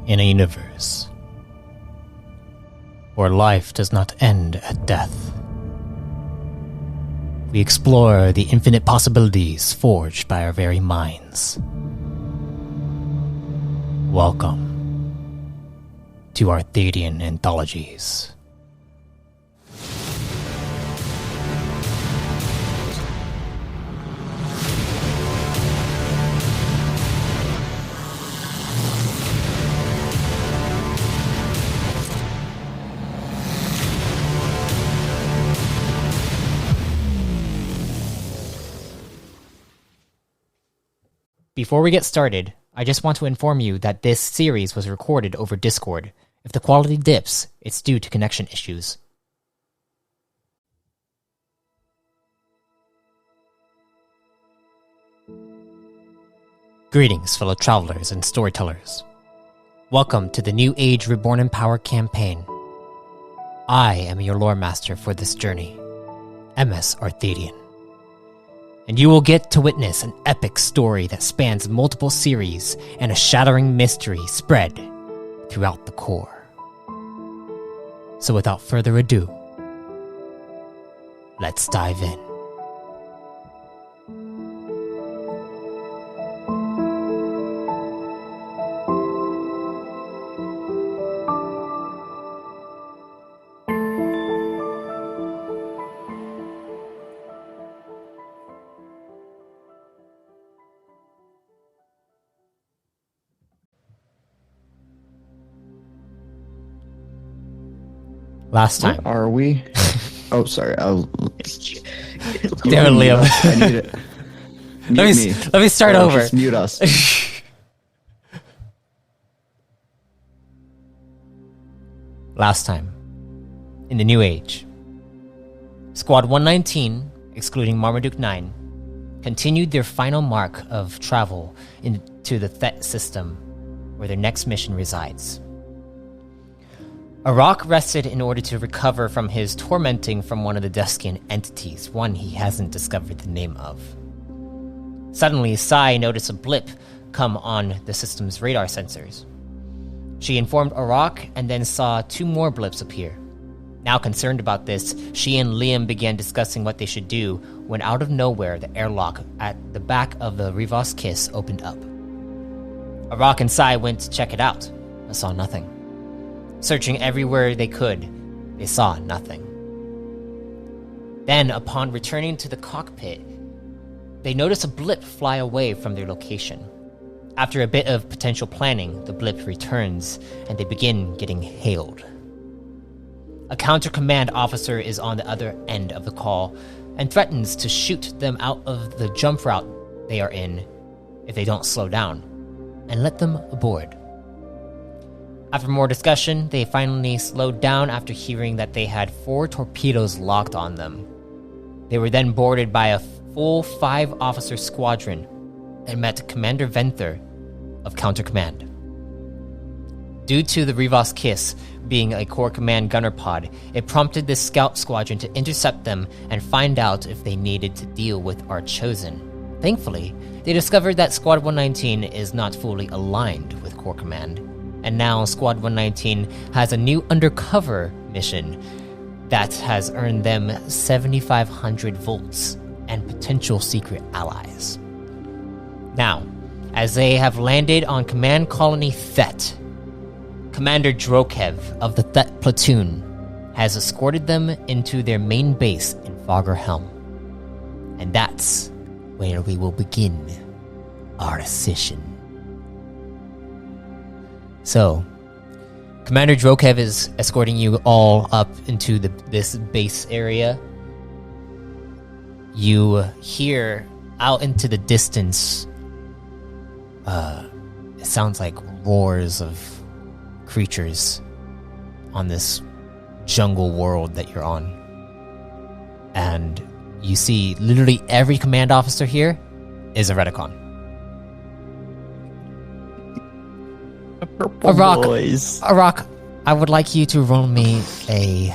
in a universe where life does not end at death. We explore the infinite possibilities forged by our very minds. Welcome to our Thetian anthologies. Before we get started, I just want to inform you that this series was recorded over Discord. If the quality dips, it's due to connection issues. Greetings, fellow travelers and storytellers. Welcome to the New Age Reborn in Power campaign. I am your lore master for this journey, MS Arthadian. And you will get to witness an epic story that spans multiple series and a shattering mystery spread throughout the core. So without further ado, let's dive in. Last time. Where are we? Oh, sorry. Damn it, Liam. I need it. Let me start over. Just mute us. Last time, in the New Age, Squad 119, excluding Marmaduke 9, continued their final mark of travel into the Thet system, where their next mission resides. Arak rested in order to recover from his tormenting from one of the Deskian entities, one he hasn't discovered the name of. Suddenly, Sai noticed a blip come on the system's radar sensors. She informed Arak and then saw two more blips appear. Now concerned about this, she and Liam began discussing what they should do when out of nowhere the airlock at the back of the Rivas Kiss opened up. Arak and Sai went to check it out, but saw nothing. Searching everywhere they could, they saw nothing. Then, upon returning to the cockpit, they noticed a blip fly away from their location. After a bit of potential planning, the blip returns, and they begin getting hailed. A counter-command officer is on the other end of the call, and threatens to shoot them out of the jump route they are in if they don't slow down, and let them aboard. After more discussion, they finally slowed down after hearing that they had 4 torpedoes locked on them. They were then boarded by a full 5-officer squadron and met Commander Venther of Counter Command. Due to the Rivas Kiss being a Core Command gunner pod, it prompted this scout squadron to intercept them and find out if they needed to deal with our chosen. Thankfully, they discovered that Squad 119 is not fully aligned with Core Command. And now Squad 119 has a new undercover mission that has earned them 7,500 volts and potential secret allies. Now, as they have landed on Command Colony Thet, Commander Drokev of the Thet platoon has escorted them into their main base in Fogger Helm. And that's where we will begin our session. So, Commander Drokev is escorting you all up into this base area. You hear out into the distance, it sounds like roars of creatures on this jungle world that you're on. And you see literally every command officer here is a Redicon. Arak, I would like you to roll me a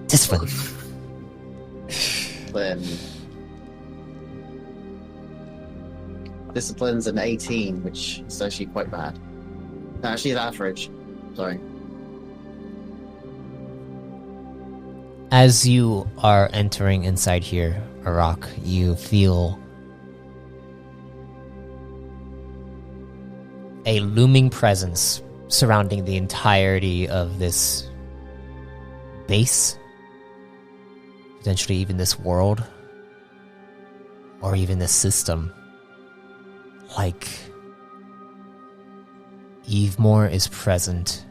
discipline. discipline's an 18, which is actually quite bad. Actually, it's average. Sorry. As you are entering inside here, Arak, you feel a looming presence surrounding the entirety of this base, potentially even this world, or even this system. Like, Evemore is present.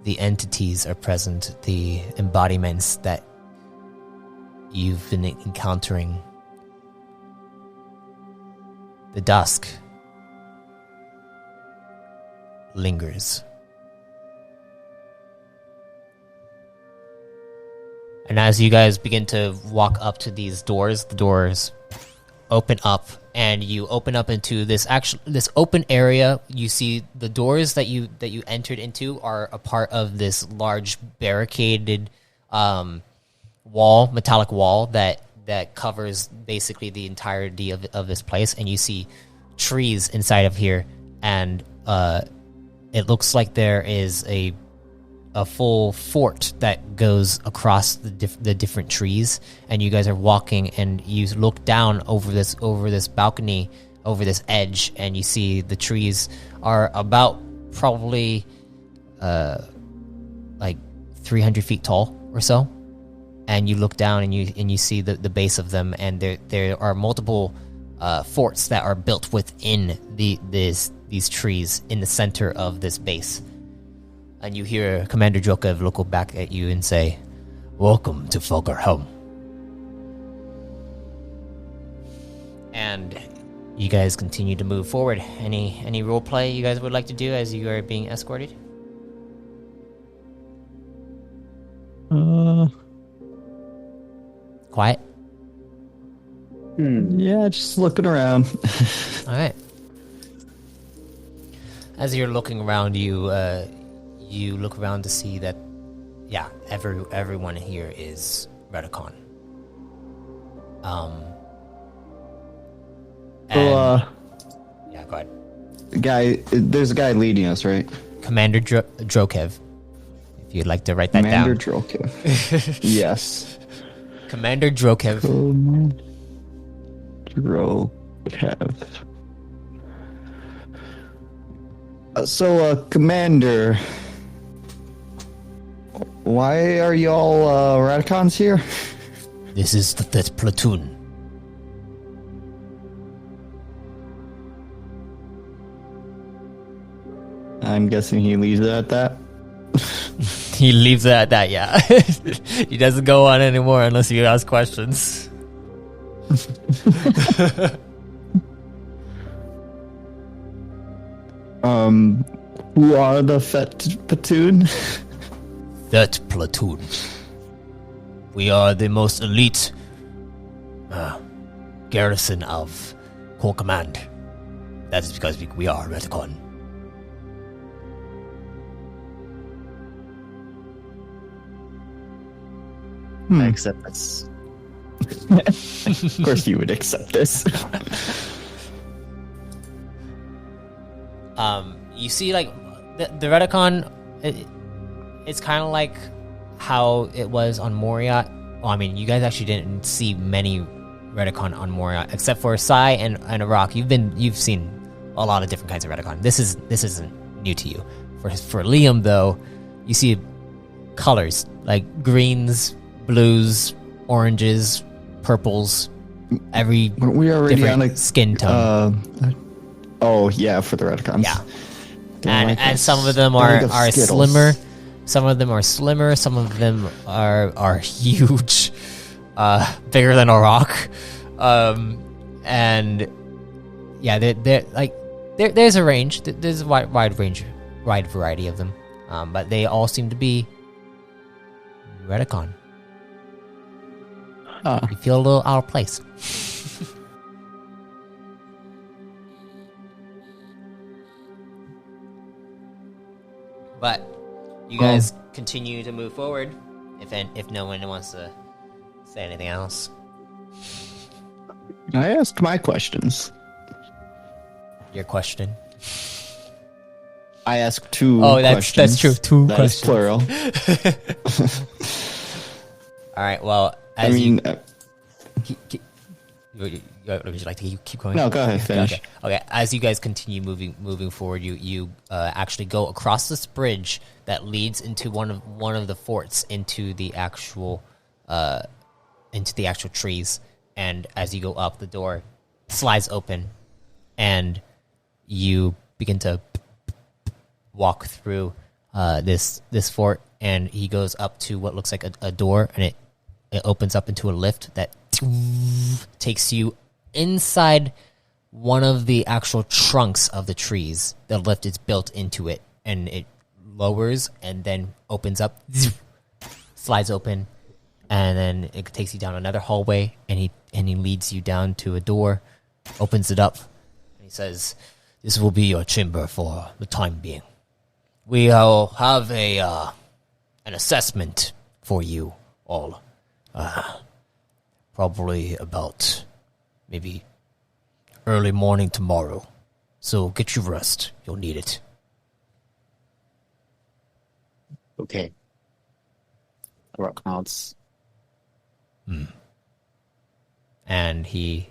The entities are present, the embodiments that you've been encountering. The dusk lingers. And as you guys begin to walk up to these doors, the doors open up, and you open up into this open area. You see the doors that you entered into are a part of this large barricaded metallic wall that covers basically the entirety of this place. And you see trees inside of here, and it looks like there is a full fort that goes across the different trees, and you guys are walking, and you look down over this balcony, over this edge, and you see the trees are about probably like 300 feet tall or so, and you look down and you see the base of them, and there are multiple forts that are built within these trees in the center of this base. And you hear Commander Jokev look back at you and say, "Welcome to Fulgerhelm." And you guys continue to move forward. Any role play you guys would like to do as you are being escorted? Quiet? Yeah, just looking around. All right. As you're looking around, you look around to see that, yeah, everyone here is Redicon. So, yeah, go ahead. There's a guy leading us, right? Commander Drokev. If you'd like to write that Commander down. Drokev. Yes. Commander Drokev. Drokev. Commander, why are y'all Radicons here? This is the Thet platoon. I'm guessing he leaves it at that. He leaves it at that, yeah. He doesn't go on anymore unless you ask questions. Who are the Thet platoon? Thet platoon. We are the most elite garrison of Corps Command. That is because we are Redicon. I accept this. Of course you would accept this. You see, like, the Redicon, it's kind of like how it was on Moriat. Well, I mean, you guys actually didn't see many Redicon on Moriat, except for Sai and Arak. You've seen a lot of different kinds of Redicon. This isn't new to you. For Liam, though, you see colors like greens, blues, oranges, purples, every we already different on a skin tone. Oh yeah, for the Redicons. Yeah. And some of them are slimmer. Some of them are slimmer. Some of them are huge, bigger than a rock. And yeah, they're like there's a range. There's a wide variety of them. But they all seem to be Redicon. You feel a little out of place. But you guys continue to move forward. If no one wants to say anything else, I asked my questions. Your question. I asked two that's questions. true. Two that questions. Plural. All right. Well, I mean, would you like to keep going? No, go ahead. Finish. Okay. As you guys continue moving forward, you actually go across this bridge that leads into one of the forts into the actual trees. And as you go up, the door slides open, and you begin to walk through this fort. And he goes up to what looks like a door, and it opens up into a lift that takes you inside one of the actual trunks of the trees. The lift is built into it, and it lowers and then opens up, slides open, and then it takes you down another hallway, and he leads you down to a door, opens it up, and he says, "This will be your chamber for the time being. We'll have an assessment for you all. Probably about maybe early morning tomorrow. So get your rest. You'll need it." Okay. Rock nods. And he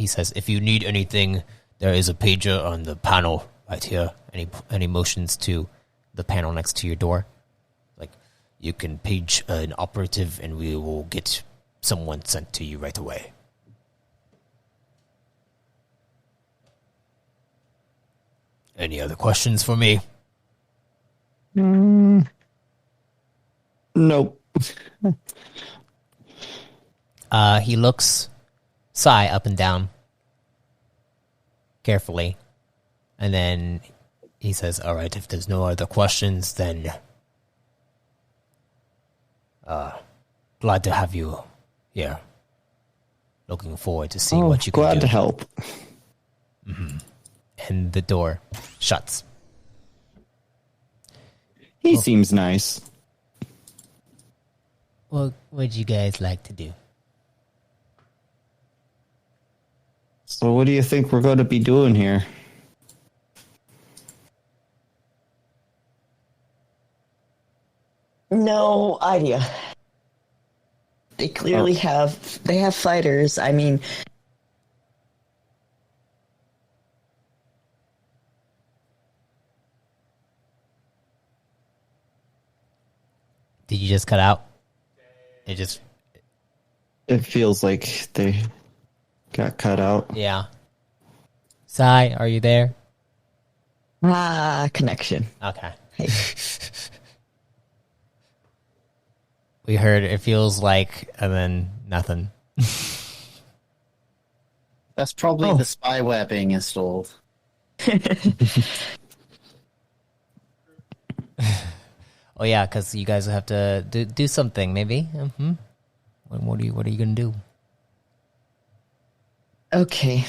says, "If you need anything, there is a pager on the panel right here." And he motions to the panel next to your door. Like, you can page an operative, and we will get someone sent to you right away. Any other questions for me? Nope. He looks Sai up and down carefully, and then he says, "All right, if there's no other questions, then glad to have you here. Looking forward to seeing what you can do." Glad to help. And the door shuts. He seems nice. Well, what'd you guys like to do? So what do you think we're going to be doing here? No idea. They clearly have fighters. I mean, Did you just cut out? It feels like they got cut out. Yeah. Sai, are you there? connection. Okay. Hey. We heard it feels like, and then nothing. That's probably the spyware being installed. Oh yeah, because you guys have to do something, maybe. What are you gonna do? Okay.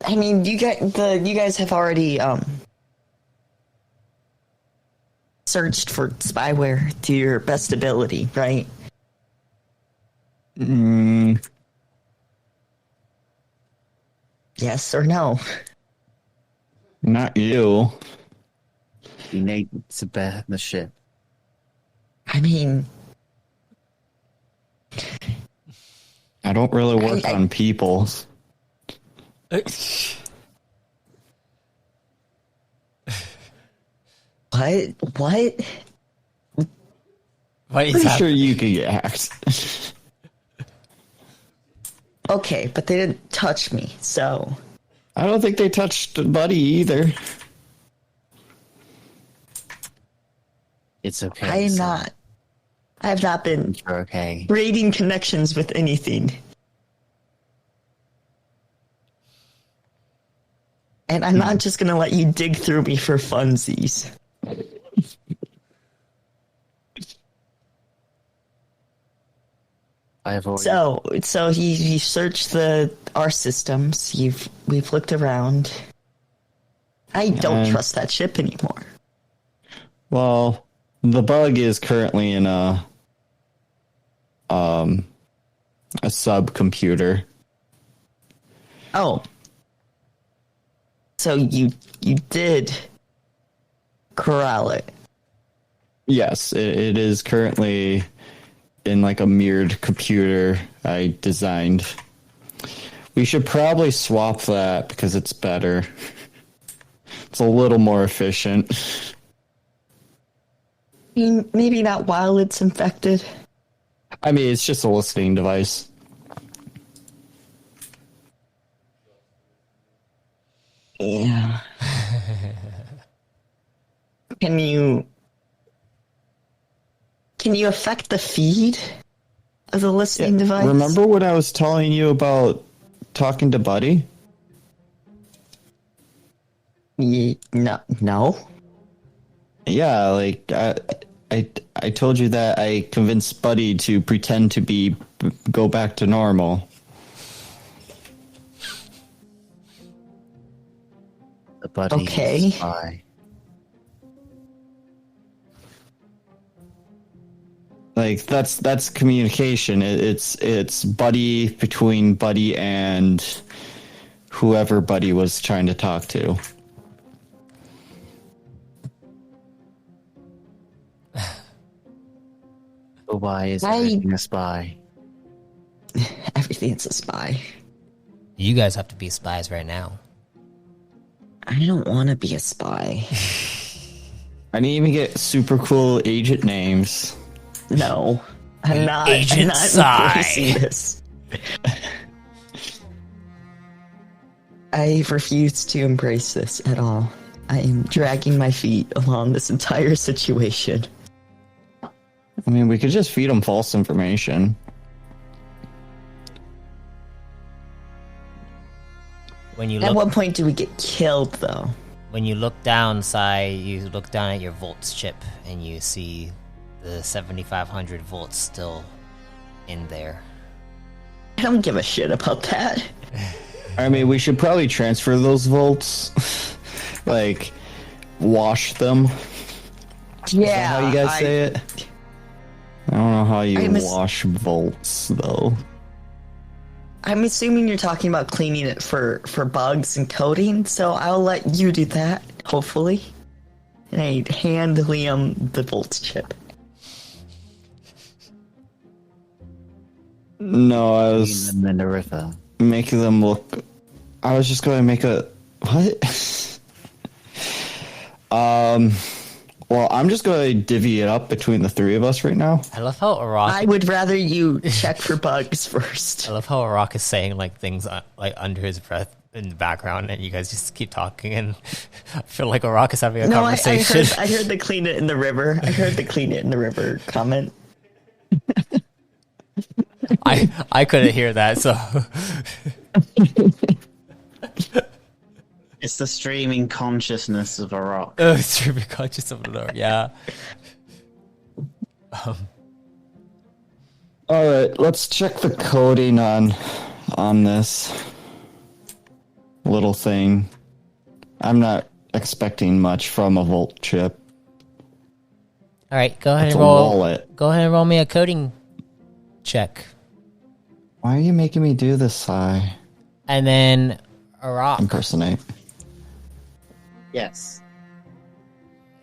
I mean, you guys have already searched for spyware to your best ability, right? Yes or no? Not you. You need to bear the ship. I mean, I don't really work on people. what? What is Pretty that? sure you could get hacked. Okay, but they didn't touch me, so I don't think they touched Buddy either. It's okay. I have not been You're okay. raiding connections with anything. And I'm not just going to let you dig through me for funsies. I have already... So you searched our systems. We've looked around. I don't trust that ship anymore. Well, the bug is currently in a subcomputer. Oh. So you did corral it. Yes, it is currently in like a mirrored computer I designed. We should probably swap that because it's better. It's a little more efficient. Maybe not while it's infected. I mean, it's just a listening device. Yeah. Can you affect the feed of the listening device? Remember what I was telling you about talking to Buddy? No. Yeah, like I told you that I convinced Buddy to pretend to go back to normal. The buddy Okay. spy. Like that's communication. It's Buddy between Buddy and whoever Buddy was trying to talk to. But why is everything a spy? Everything's a spy. You guys have to be spies right now. I don't want to be a spy. I didn't even get super cool agent names. No, I'm not. Agent I'm not Psy. embracing this. I refuse to embrace this at all. I am dragging my feet along this entire situation. I mean, we could just feed them false information. When you At look, what point do we get killed, though? when you look down, Sai, you look down at your volts chip and you see the 7,500 volts still in there. I don't give a shit about that. I mean, we should probably transfer those volts. Like, wash them. Is Yeah. that how you guys say it? I don't know how you wash volts, though. I'm assuming you're talking about cleaning it for bugs and coating, so I'll let you do that, hopefully. And I hand Liam the volts chip. No, I was Clean them in the river. making them look. I was just going to make a what? Well, I'm just going to divvy it up between the three of us right now. I love how Arak. I would rather you check for bugs first. I love how Arak is saying like things like under his breath in the background, and you guys just keep talking, and I feel like Arak is having a conversation. I heard the clean it in the river. I heard the clean it in the river comment. I couldn't hear that, so It's the streaming consciousness of a rock. it's really conscious of it. Yeah. All right, let's check the coding on this little thing. I'm not expecting much from a volt chip. All right, go ahead It's and a roll. wallet. Go ahead and roll me a coding check, Why are you making me do this, Sai? and then Arak. Impersonate. Yes.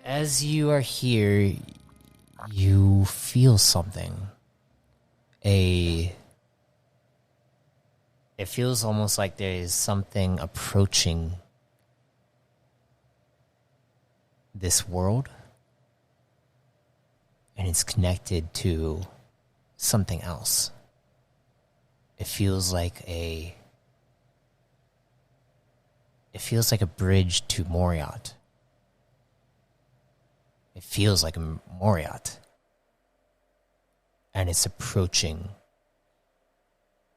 As you are here, you feel something. It feels almost like there is something approaching this world, and it's connected to something else. It feels like a bridge to Moriat. It feels like a Moriat. And it's approaching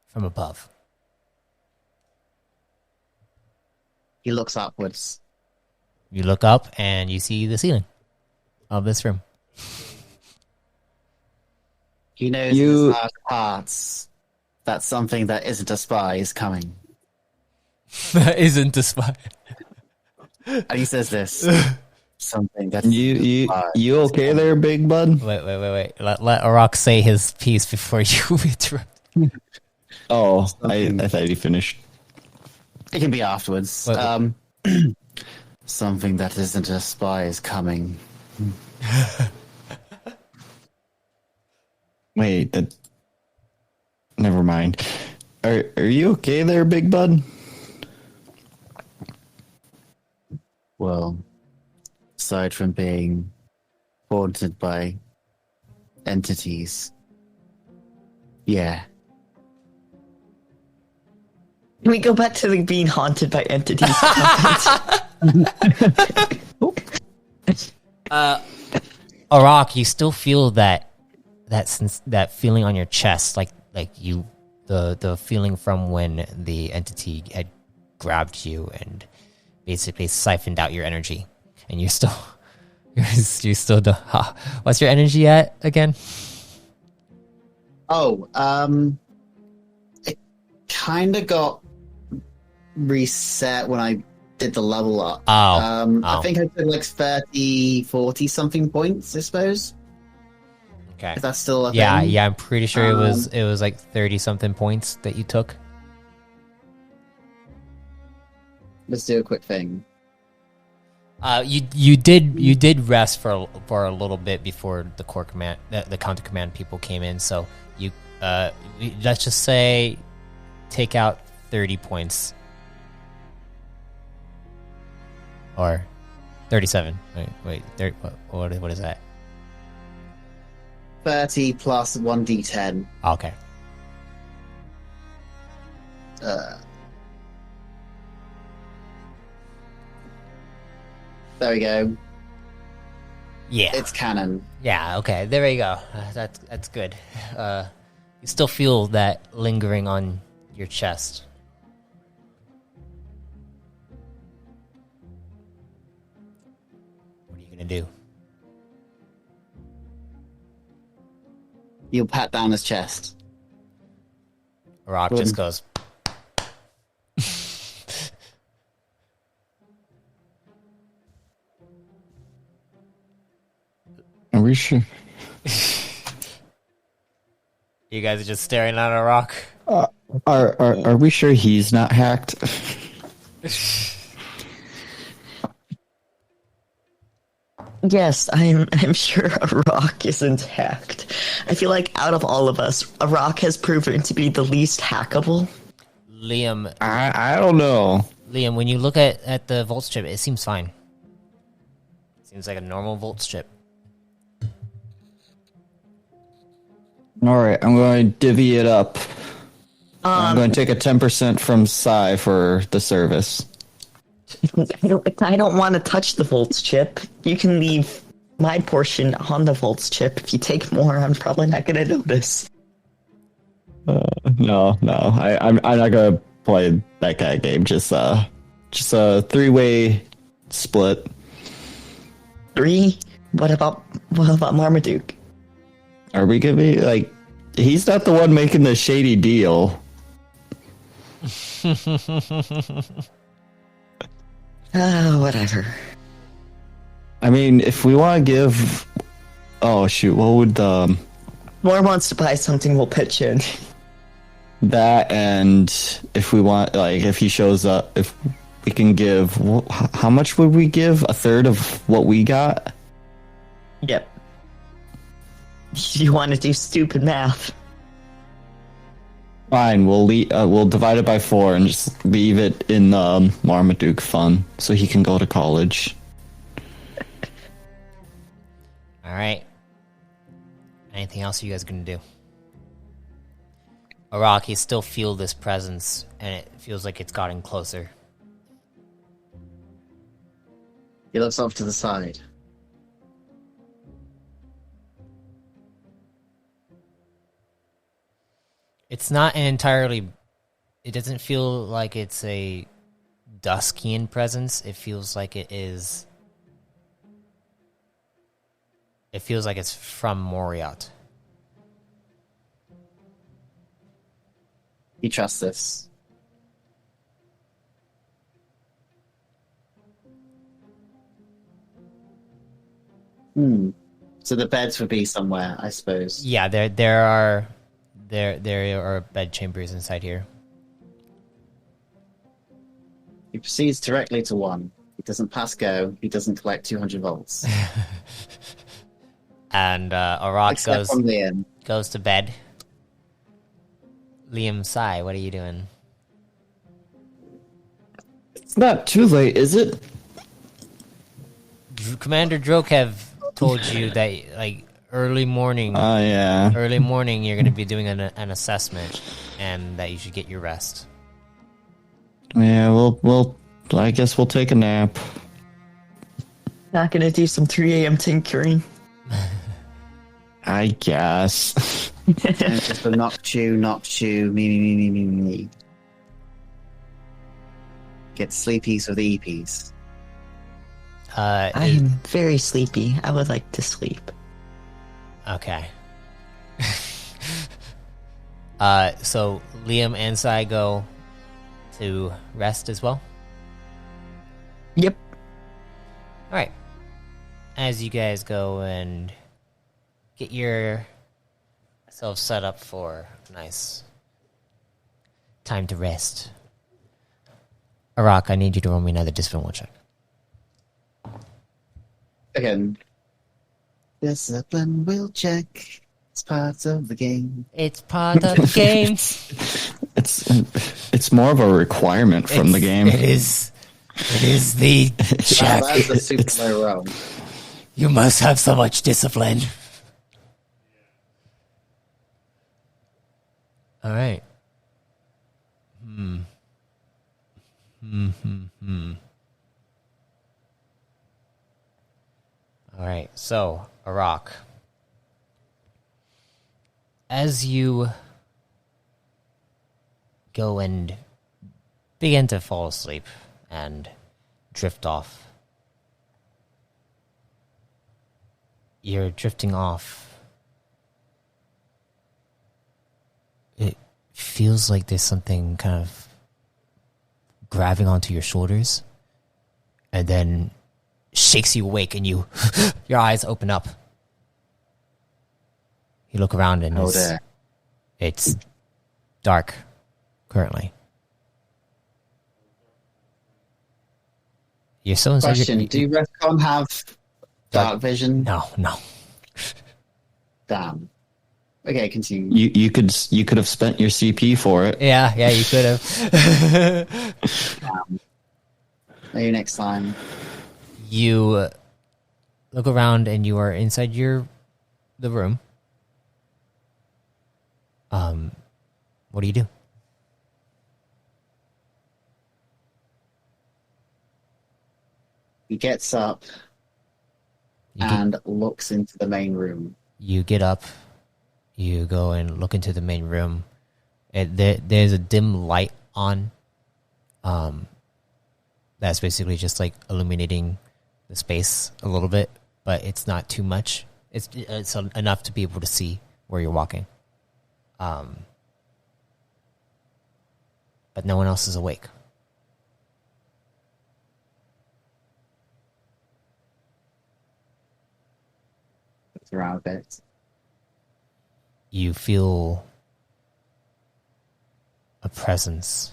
from above. He looks upwards. You look up and you see the ceiling of this room. He knows in his heart of hearts that something that isn't a spy is coming. That isn't a spy. And he says this. Something that's You okay there, big bud? Wait. Let Arak say his piece before you interrupt. Oh, I thought he finished. It can be afterwards. Wait. Something that isn't a spy is coming. Wait, never mind. Are you okay there, Big Bud? Well, aside from being haunted by entities, yeah. Can we go back to the being haunted by entities? Arak, you still feel that feeling on your chest, like you the feeling from when the entity had grabbed you and basically siphoned out your energy, and you still don't. What's your energy at again? Oh, it kind of got reset when I did the level up. I think I took like 30, 40 something points, I suppose. Okay. If that's still a thing. Yeah, I'm pretty sure it was like 30 something points that you took. Let's do a quick thing. You did rest for a little bit before the core command, the counter command people came in. So you let's just say take out 30 points or 37. Wait, 30, what is that? 30 plus 1d10. Okay. There we go. Yeah. It's canon. Yeah, okay, there you go. That's good. You still feel that lingering on your chest. What are you gonna do? You'll pat down his chest. Rock just goes. Are we sure? You guys are just staring at a rock. Are we sure he's not hacked? Yes, I'm sure a rock isn't hacked. I feel like out of all of us, a rock has proven to be the least hackable. Liam, I don't know. Liam, when you look at the volt strip, it seems fine. Seems like a normal volt strip. All right, I'm going to divvy it up. I'm going to take a 10% from Psy for the service. I don't want to touch the volts chip. You can leave my portion on the volts chip. If you take more, I'm probably not going to notice. No, I'm not going to play that kind of game. Just a 3-way split. 3? What about Marmaduke? Are we gonna be like? He's not the one making the shady deal. Whatever. I mean, if we want to give, oh shoot, what would More wants to buy something, we'll pitch in. That, and if we want, like, if he shows up, if we can give, how much would we give? A third of what we got? Yep. You want to do stupid math? Fine, we'll divide it by 4 and just leave it in the Marmaduke fund so he can go to college. All right. Anything else you guys gonna do? Arak, you still feel this presence, and it feels like it's gotten closer. He looks off to the side. It's not an entirely... It doesn't feel like it's a Duskian presence. It feels like it is... It feels like it's from Moriat. You trust this? So the beds would be somewhere, I suppose. Yeah, there are bed chambers inside here. He proceeds directly to one. He doesn't pass go. He doesn't collect 200 volts. And Arak Except from Liam. goes to bed. Liam, Sai, what are you doing? It's not too late, is it? Commander Drokev told you that, like, early morning. Oh, yeah. Early morning, you're going to be doing an assessment, and that you should get your rest. Yeah, I guess we'll take a nap. Not gonna do some 3 a.m. tinkering. I guess. Just a noctu, me. Get sleepies with the EPs. I am very sleepy. I would like to sleep. Okay. So Liam and Sai go to rest as well? Yep. Alright. As you guys go and get yourself set up for a nice time to rest. Arak, I need you to roll me another discipline will check. Again. Discipline will check. It's part of the game. It's part of the game. It's more of a requirement from the game. It is the check. That's a super low roll. You must have so much discipline. All right. All right. So, Arak, as you go and begin to fall asleep and drift off, you're drifting off. It feels like there's something kind of grabbing onto your shoulders and then shakes you awake, and your eyes open up. You look around and it's dark currently. You're still inside. Question: do Refcon have dark vision? No. Damn. Okay, continue. You could have spent your CP for it. Yeah, you could have. Maybe next time. You look around and you are inside the room. What do you do? He gets up and looks into the main room. You get up. You go and look into the main room. There's a dim light on. That's basically just like illuminating the space a little bit, but it's not too much. It's enough to be able to see where you're walking. But no one else is awake. It's around a bit. You feel a presence.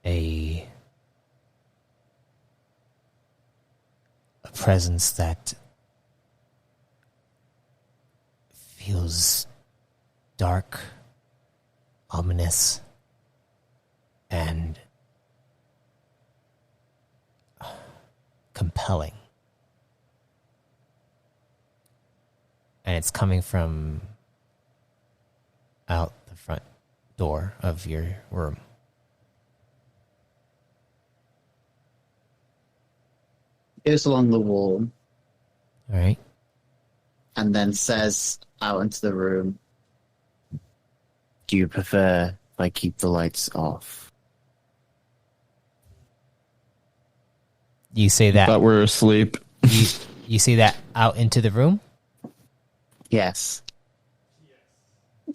A presence that feels dark, ominous, and compelling. And it's coming from out the front door of your room. Goes along the wall. All right. And then says out into the room, do you prefer if I keep the lights off? You say that. But we're asleep. You say that out into the room? Yes.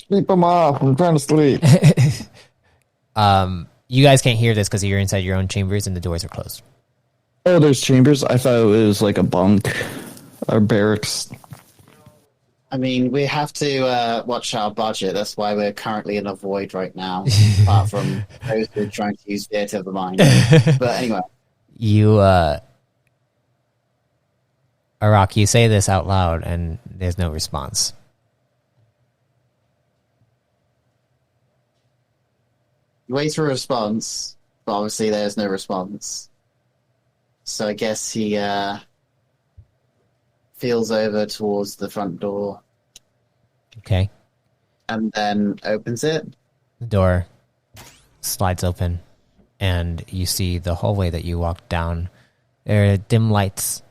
Keep them off. I'm trying to sleep. You guys can't hear this because you're inside your own chambers and the doors are closed. Oh, there's chambers? I thought it was like a bunk or barracks. I mean, we have to watch our budget. That's why we're currently in a void right now, apart from those who are trying to use theatre of the mind. But anyway. You, Arak, you say this out loud, and there's no response. Wait for a response, but obviously there's no response. So I guess he feels over towards the front door. Okay. And then opens it. The door slides open, and you see the hallway that you walked down. There are dim lights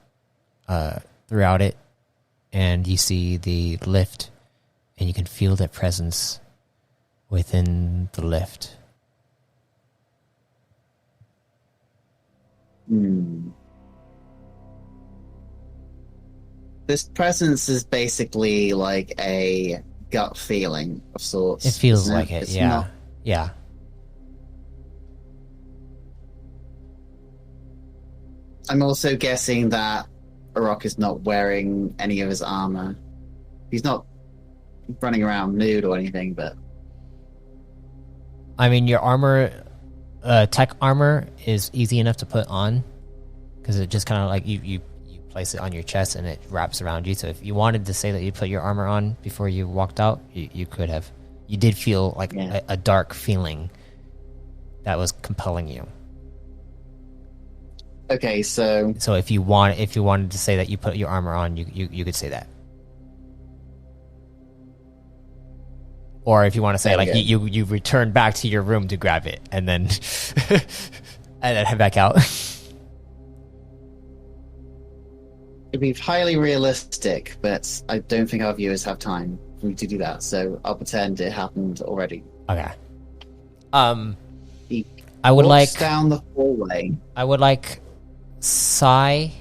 throughout it, and you see the lift, and you can feel their presence within the lift. This presence is basically like a gut feeling of sorts. It feels isn't like it, It's yeah. not- Yeah. I'm also guessing that Arok is not wearing any of his armor. He's not running around nude or anything, but I mean, your armor, tech armor, is easy enough to put on, because it just kind of like you place it on your chest and it wraps around you. So if you wanted to say that you put your armor on before you walked out, you could have. You did feel like a dark feeling that was compelling you. okay, so So if you wanted to say that you put your armor on, you could say that. Or if you want to say, like, Okay. you return back to your room to grab it, and then and then head back out. it'd be highly realistic, but I don't think our viewers have time for me to do that, so I'll pretend it happened already. Okay. He I would walks like down the hallway. Sai.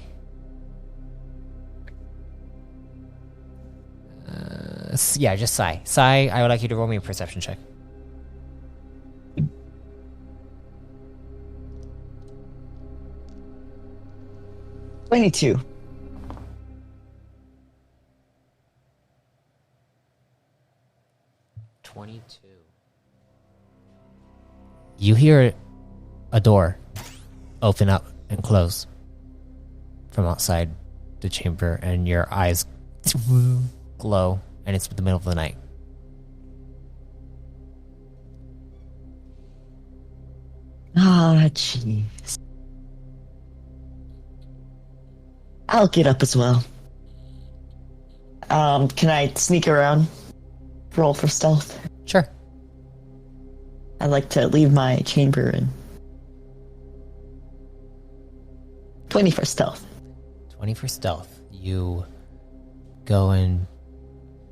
Yeah, just Sai. Sai, I would like you to roll me a perception check. $22. 22. You hear a door open up and close from outside the chamber, and your eyes glow, and it's the middle of the night. Ah, jeez. I'll get up as well. Can I sneak around? Roll for stealth. Sure. I'd like to leave my chamber and 20 for stealth. 20 for stealth. You go and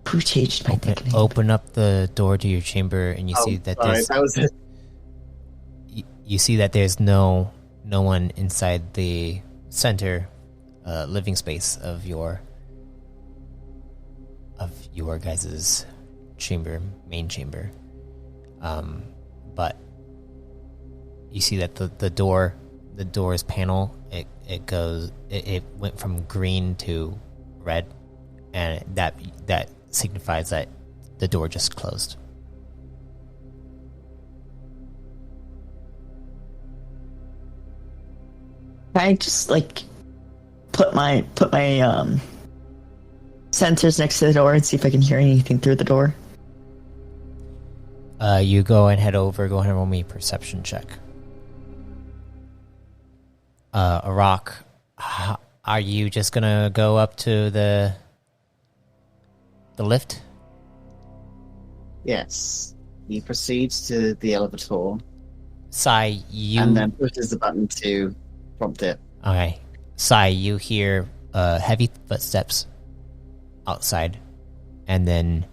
Who changed my nickname? open up the door to your chamber, and you see that Sorry, that was it. you see that there's no one inside the center living space of your guys's chamber, main chamber. But you see that the door's panel, it went from green to red, and that signifies that the door just closed. Can I just like put my sensors next to the door and see if I can hear anything through the door? You go and head over. Go ahead and roll me a perception check. Arak, are you just gonna go up to the lift? Yes. He proceeds to the elevator Sai, you and then pushes the button to prompt it. okay? Sai, you hear heavy footsteps outside, and then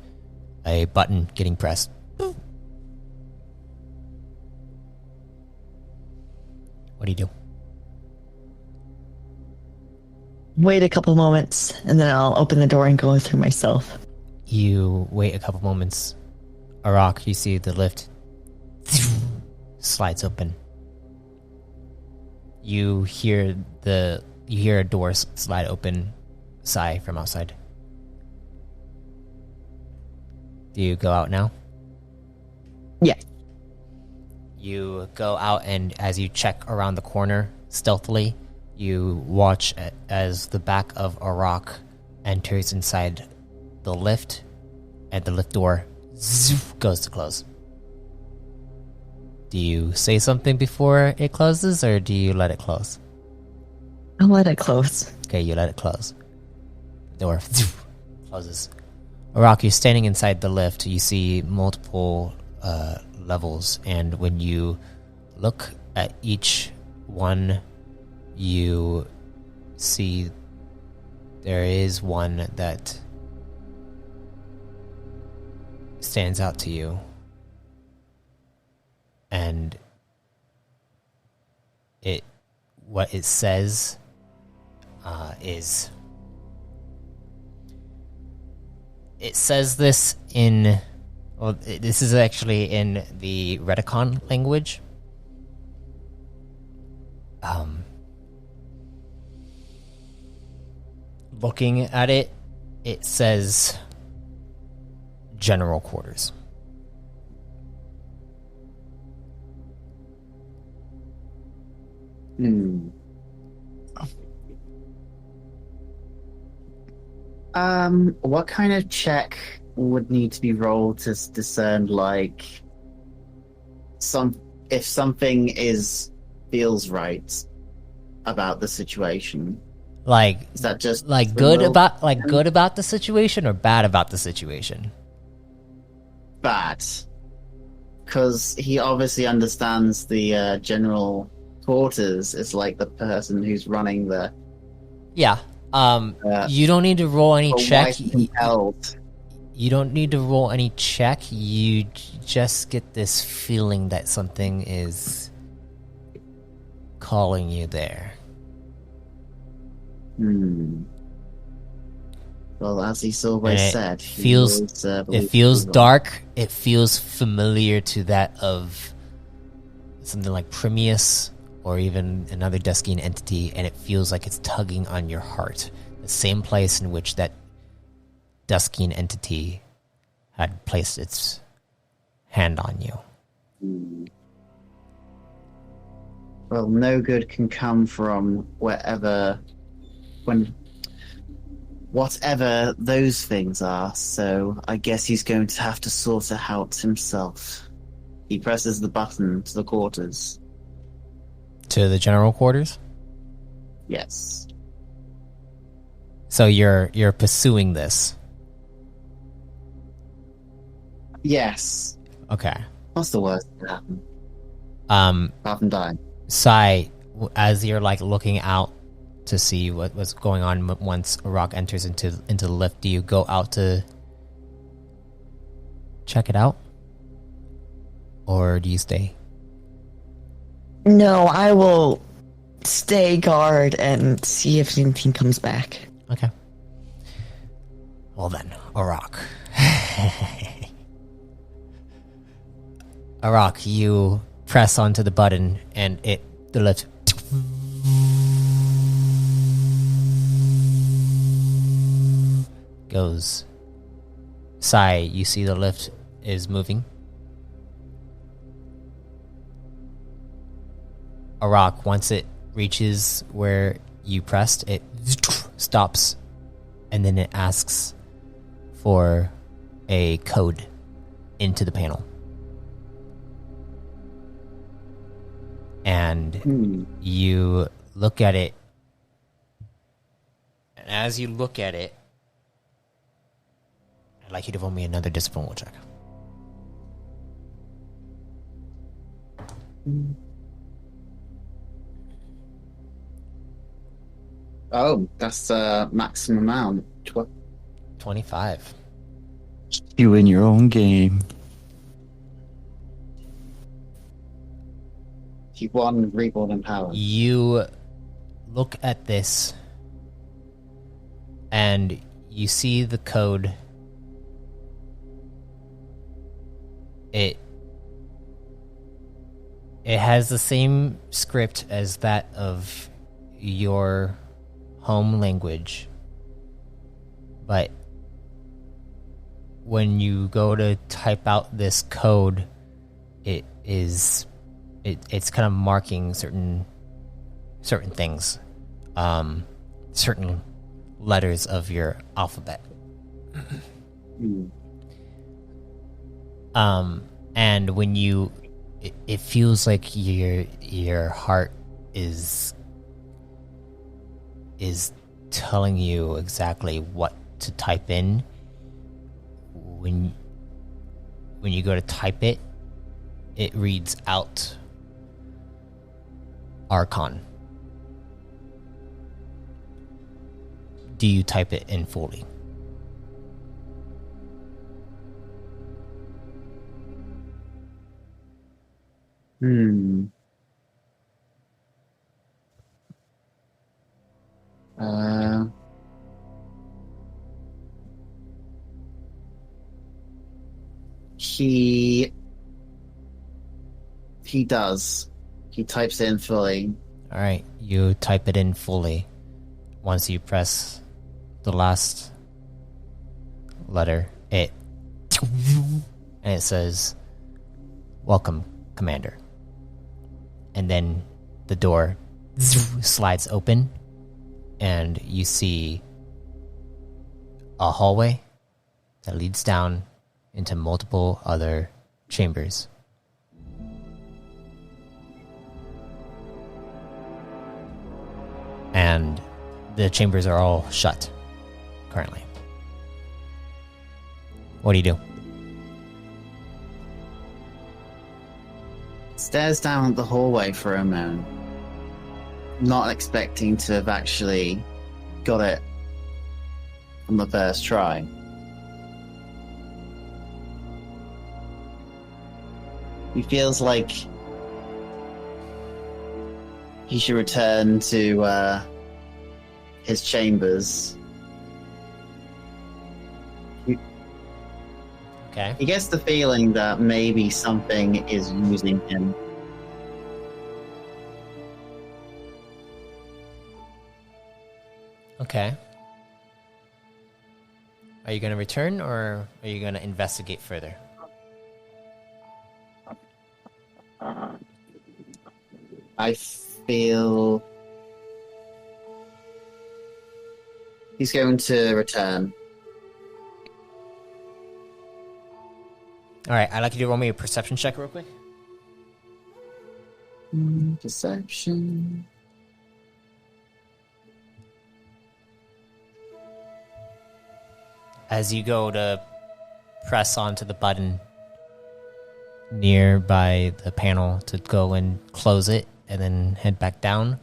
a button getting pressed. What do you do? Wait a couple moments, and then I'll open the door and go through myself. You wait a couple moments. Arak, you see the lift slides open. You hear a door slide open. Sai from outside. Do you go out now? Yeah. You go out, and as you check around the corner stealthily, you watch as the back of a rock enters inside the lift, and the lift door goes to close. Do you say something before it closes, or do you let it close? I'll let it close. Okay, you let it close. The door closes. Arak, you're standing inside the lift. You see multiple levels, and when you look at each one, you see there is one that stands out to you, and what it says is, it says this in, well, this is actually in the Redicon language. Looking at it, it says general quarters. What kind of check would need to be rolled to discern, like, if something feels right about the situation? Like, Is that just like good about the situation, or bad about the situation? bad? Because he obviously understands the general quarters is like the person who's running the. Yeah. You don't need to roll any check. Compelled. You don't need to roll any check. You just get this feeling that something is calling you there. Well, as he's always said, it feels dark. It feels familiar to that of something like Primius or even another Deskian entity, and it feels like it's tugging on your heart. The same place in which that Deskian entity had placed its hand on you. Well, no good can come from whatever those things are, so I guess he's going to have to sort it out himself. He presses the button to the quarters. To the general quarters? Yes. So you're pursuing this? Yes. Okay. What's the worst that happen? Apart from dying. Sai, as you're like looking out to see what's going on once a rock enters into the lift, do you go out to check it out? Or do you stay? No, I will stay guard and see if anything comes back. Okay. Well then, Arak. Arak, you press onto the button and the lift goes. Sai, you see the lift is moving. Arak, once it reaches where you pressed, it stops, and then it asks for a code into the panel. And you look at it, and as you look at it, I'd like you to roll me another discipline will check. Oh, that's the maximum amount. 25. You win your own game. He won Reborn in Power. You look at this, and you see the code. It has the same script as that of your home language, but when you go to type out this code, it's kind of marking certain things, certain letters of your alphabet. And when it feels like your heart is telling you exactly what to type in. When you go to type it, it reads out Archon. Do you type it in fully? He does. He types it in fully. All right, you type it in fully. Once you press the last letter, and it says, "Welcome, Commander." And then the door slides open, and you see a hallway that leads down into multiple other chambers. And the chambers are all shut currently. What do you do? Stares down the hallway for a moment, not expecting to have actually got it on the first try. He feels like he should return to his chambers. Okay. He gets the feeling that maybe something is using him. Okay. Are you going to return, or are you going to investigate further? I feel he's going to return. All right, I'd like you to roll me a perception check real quick. Perception. As you go to press onto the button nearby the panel to go and close it and then head back down,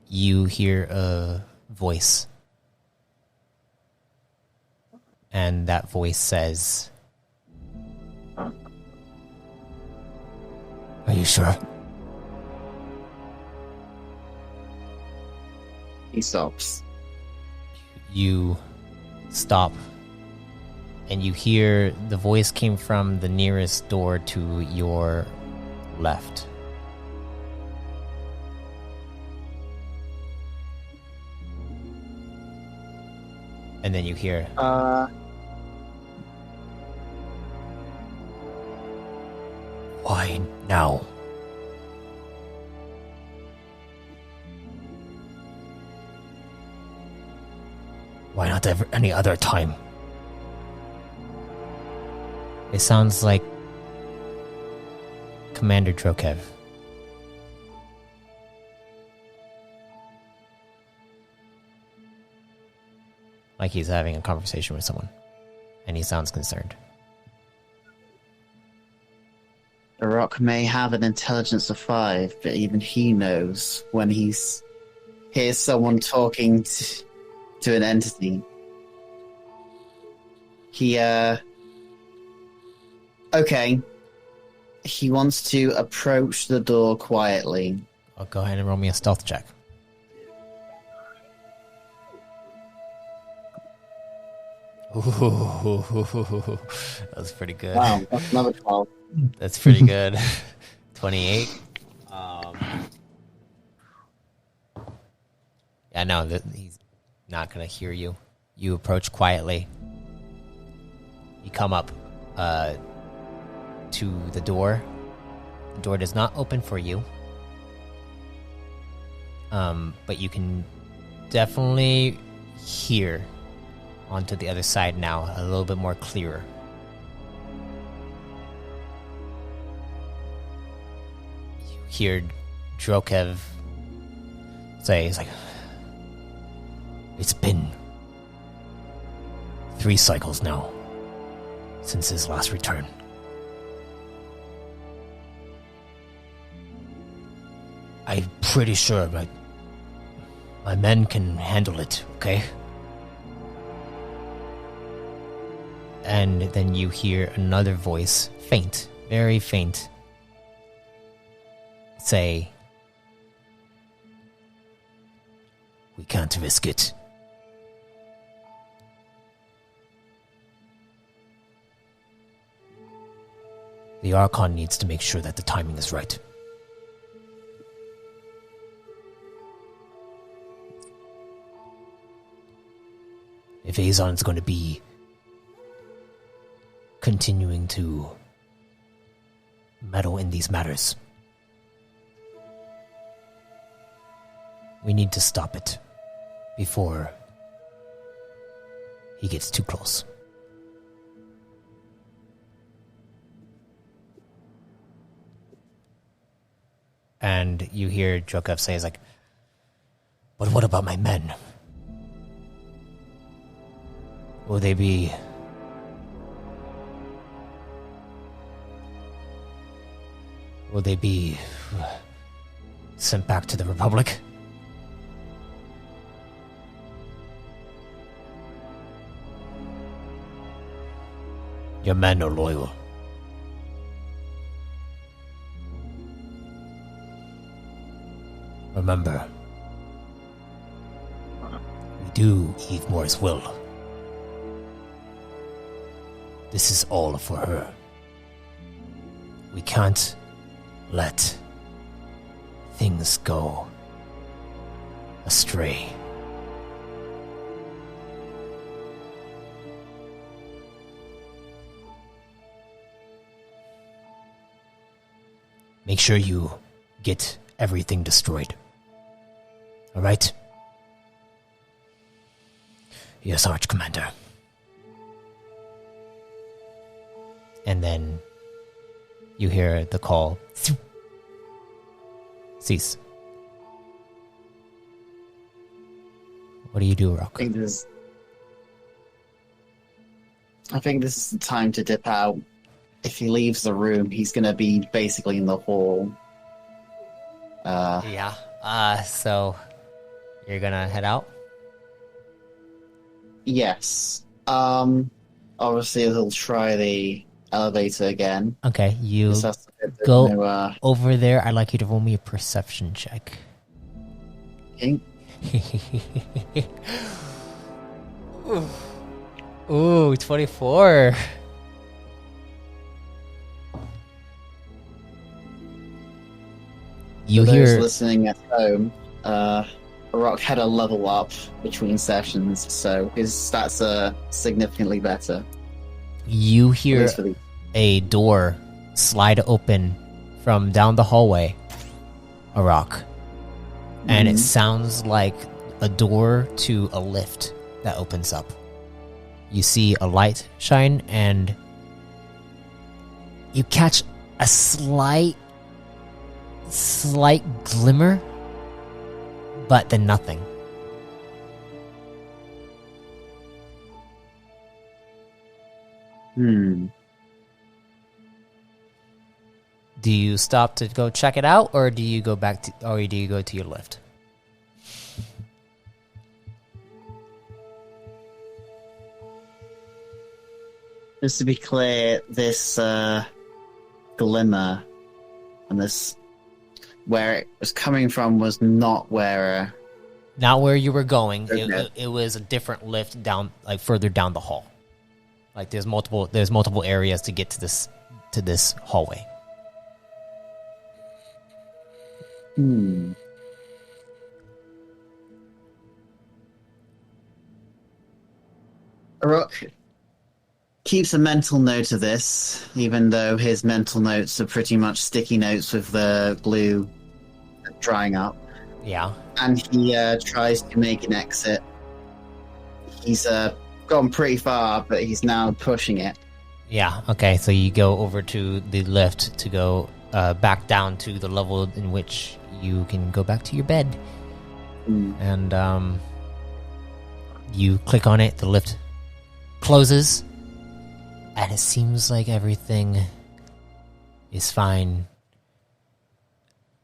you hear a voice. And that voice says, "Are you sure?" He stops. You stop, and you hear the voice came from the nearest door to your left. And then you hear, "Why now?" Why not any other time? It sounds like Commander Drokev. Like he's having a conversation with someone. And he sounds concerned. The rock may have an intelligence of 5, but even he knows when he hears someone talking to an entity. Okay. He wants to approach the door quietly. I'll go ahead and roll me a stealth check. Ooh, that was pretty good. Wow, that's another 12. That's pretty good. 28. Yeah, no, he's not going to hear you. You approach quietly. You come up to the door. The door does not open for you. But you can definitely hear onto the other side now, a little bit more clearer. You hear Drokev say, he's like, it's been 3 cycles now since his last return. I'm pretty sure my men can handle it, okay? And then you hear another voice, faint, very faint, say, we can't risk it. The Archon needs to make sure that the timing is right. If Azon's going to be continuing to meddle in these matters, we need to stop it before he gets too close. And you hear Drokev say, like, but what about my men? Will they be sent back to the Republic? Your men are loyal. Remember, we do Eve Moore's will. This is all for her. We can't let things go astray. Make sure you get everything destroyed. All right? Yes, Arch Commander. And then you hear the call. Cease. What do you do, Rock? I think this is the time to dip out. If he leaves the room, he's going to be basically in the hall. So you're gonna head out? Yes. Obviously he'll try the elevator again. Okay, you Just has to get the go new, over there. I'd like you to roll me a perception check. ink. Ooh, 24. You For those hear listening at home, Rock had a level up between sessions, so his stats are significantly better. you At hear least for the a door slide open from down the hallway, Arak. And it sounds like a door to a lift that opens up. You see a light shine, and you catch a slight glimmer, but then nothing. Do you stop to go check it out, or do you go back to, or do you go to your lift? Just to be clear, this glimmer and this where it was coming from was not where. Not where you were going. Okay. It was a different lift down, like further down the hall. Like there's multiple areas to get to this hallway. Rook, keeps a mental note of this, even though his mental notes are pretty much sticky notes with the glue drying up. Yeah. And he tries to make an exit. He's gone pretty far, but he's now pushing it. Yeah, okay, so you go over to the lift to go back down to the level in which you can go back to your bed. And you click on it, the lift closes, and it seems like everything is fine.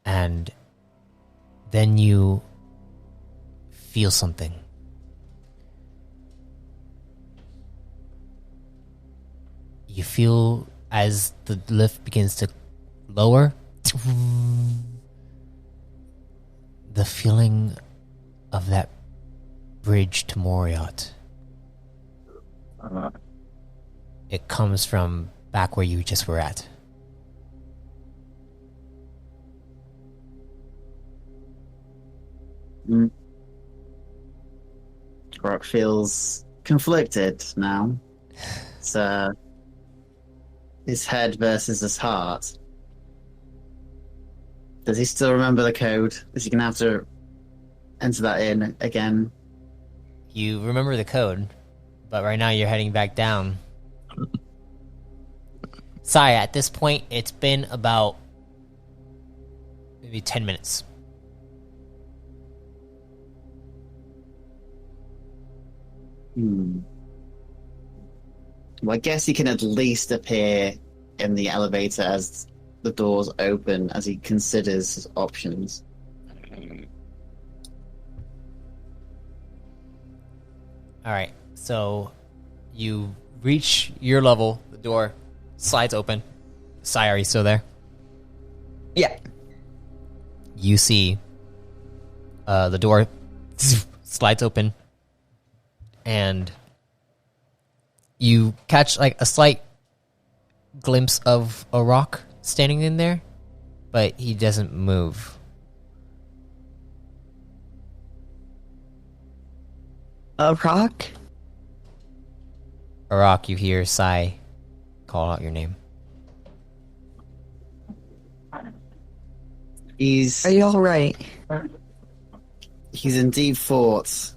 And then you feel something. You feel as the lift begins to lower, the feeling of that bridge to Moriot. It comes from back where you just were at. Rock feels conflicted now. It's his head versus his heart. Does he still remember the code? Is he going to have to enter that in again? You remember the code, but right now you're heading back down. Sai, at this point, it's been about maybe 10 minutes. Well, I guess he can at least appear in the elevator as the doors open as he considers his options. Alright, so you reach your level, the door slides open. Sai, are you still there? Yeah. You see the door slides open, and you catch like a slight glimpse of a rock standing in there, but he doesn't move. A rock? A rock, you hear Sai call out your name. He's Are you alright? in deep thought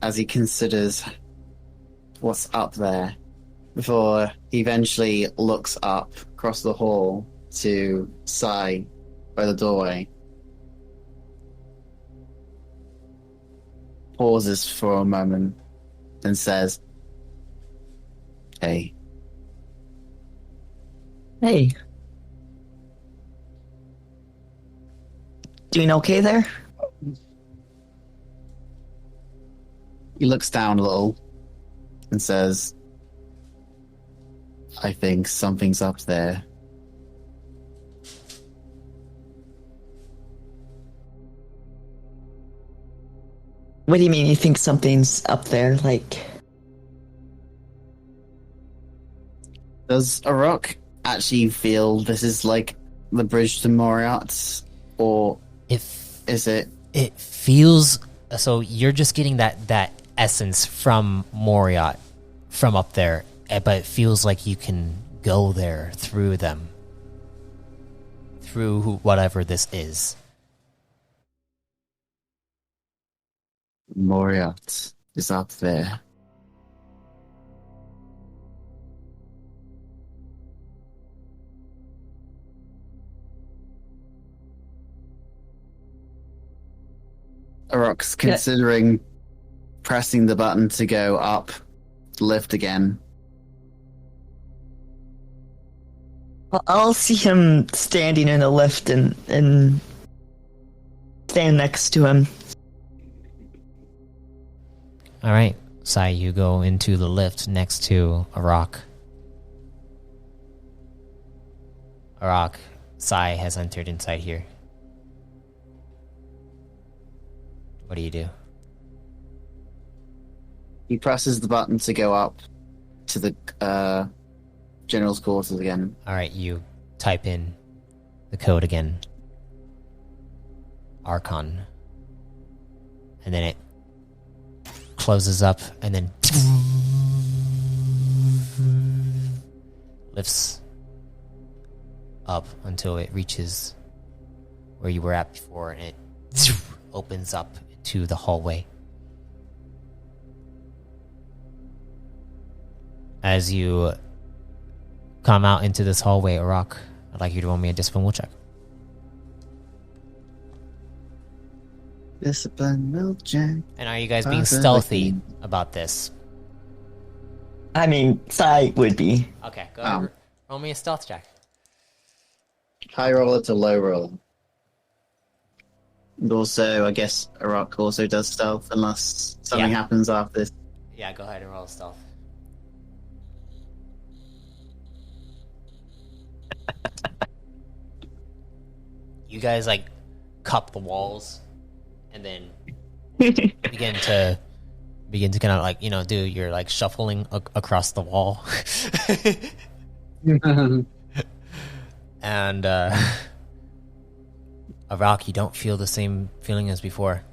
as he considers what's up there before he eventually looks up across the hall to Sai by the doorway. Pauses for a moment and says, "Hey." Hey. Doing okay there? He looks down a little and says, "I think something's up there." What do you mean you think something's up there? Like, Does Arok actually feel this is like the bridge to Moriarty, or is it? It feels so. You're just getting that essence from Moriot, from up there, but it feels like you can go there through them, through whatever this is. Moriarty is up there. Arok's considering pressing the button to go up the lift again. I'll see him standing in a lift and stand next to him. All right, Sai, you go into the lift next to Arok. Arok, Sai has entered inside here. What do you do? He presses the button to go up to the general's quarters again. All right, you type in the code again. Archon. And then it closes up, and then lifts up until it reaches where you were at before, and it opens up to the hallway. As you come out into this hallway, Arak, I'd like you to roll me a discipline will check. Discipline will check. And are you guys being stealthy about this? I mean, Sai would be. Okay, go ahead. Roll me a stealth check. High roller to low roller. And also, I guess Arak also does stealth unless something happens after this. Yeah, go ahead and roll stealth. You guys like cup the walls and then begin to kind of like, do your like shuffling across the wall. And Arak, you don't feel the same feeling as before.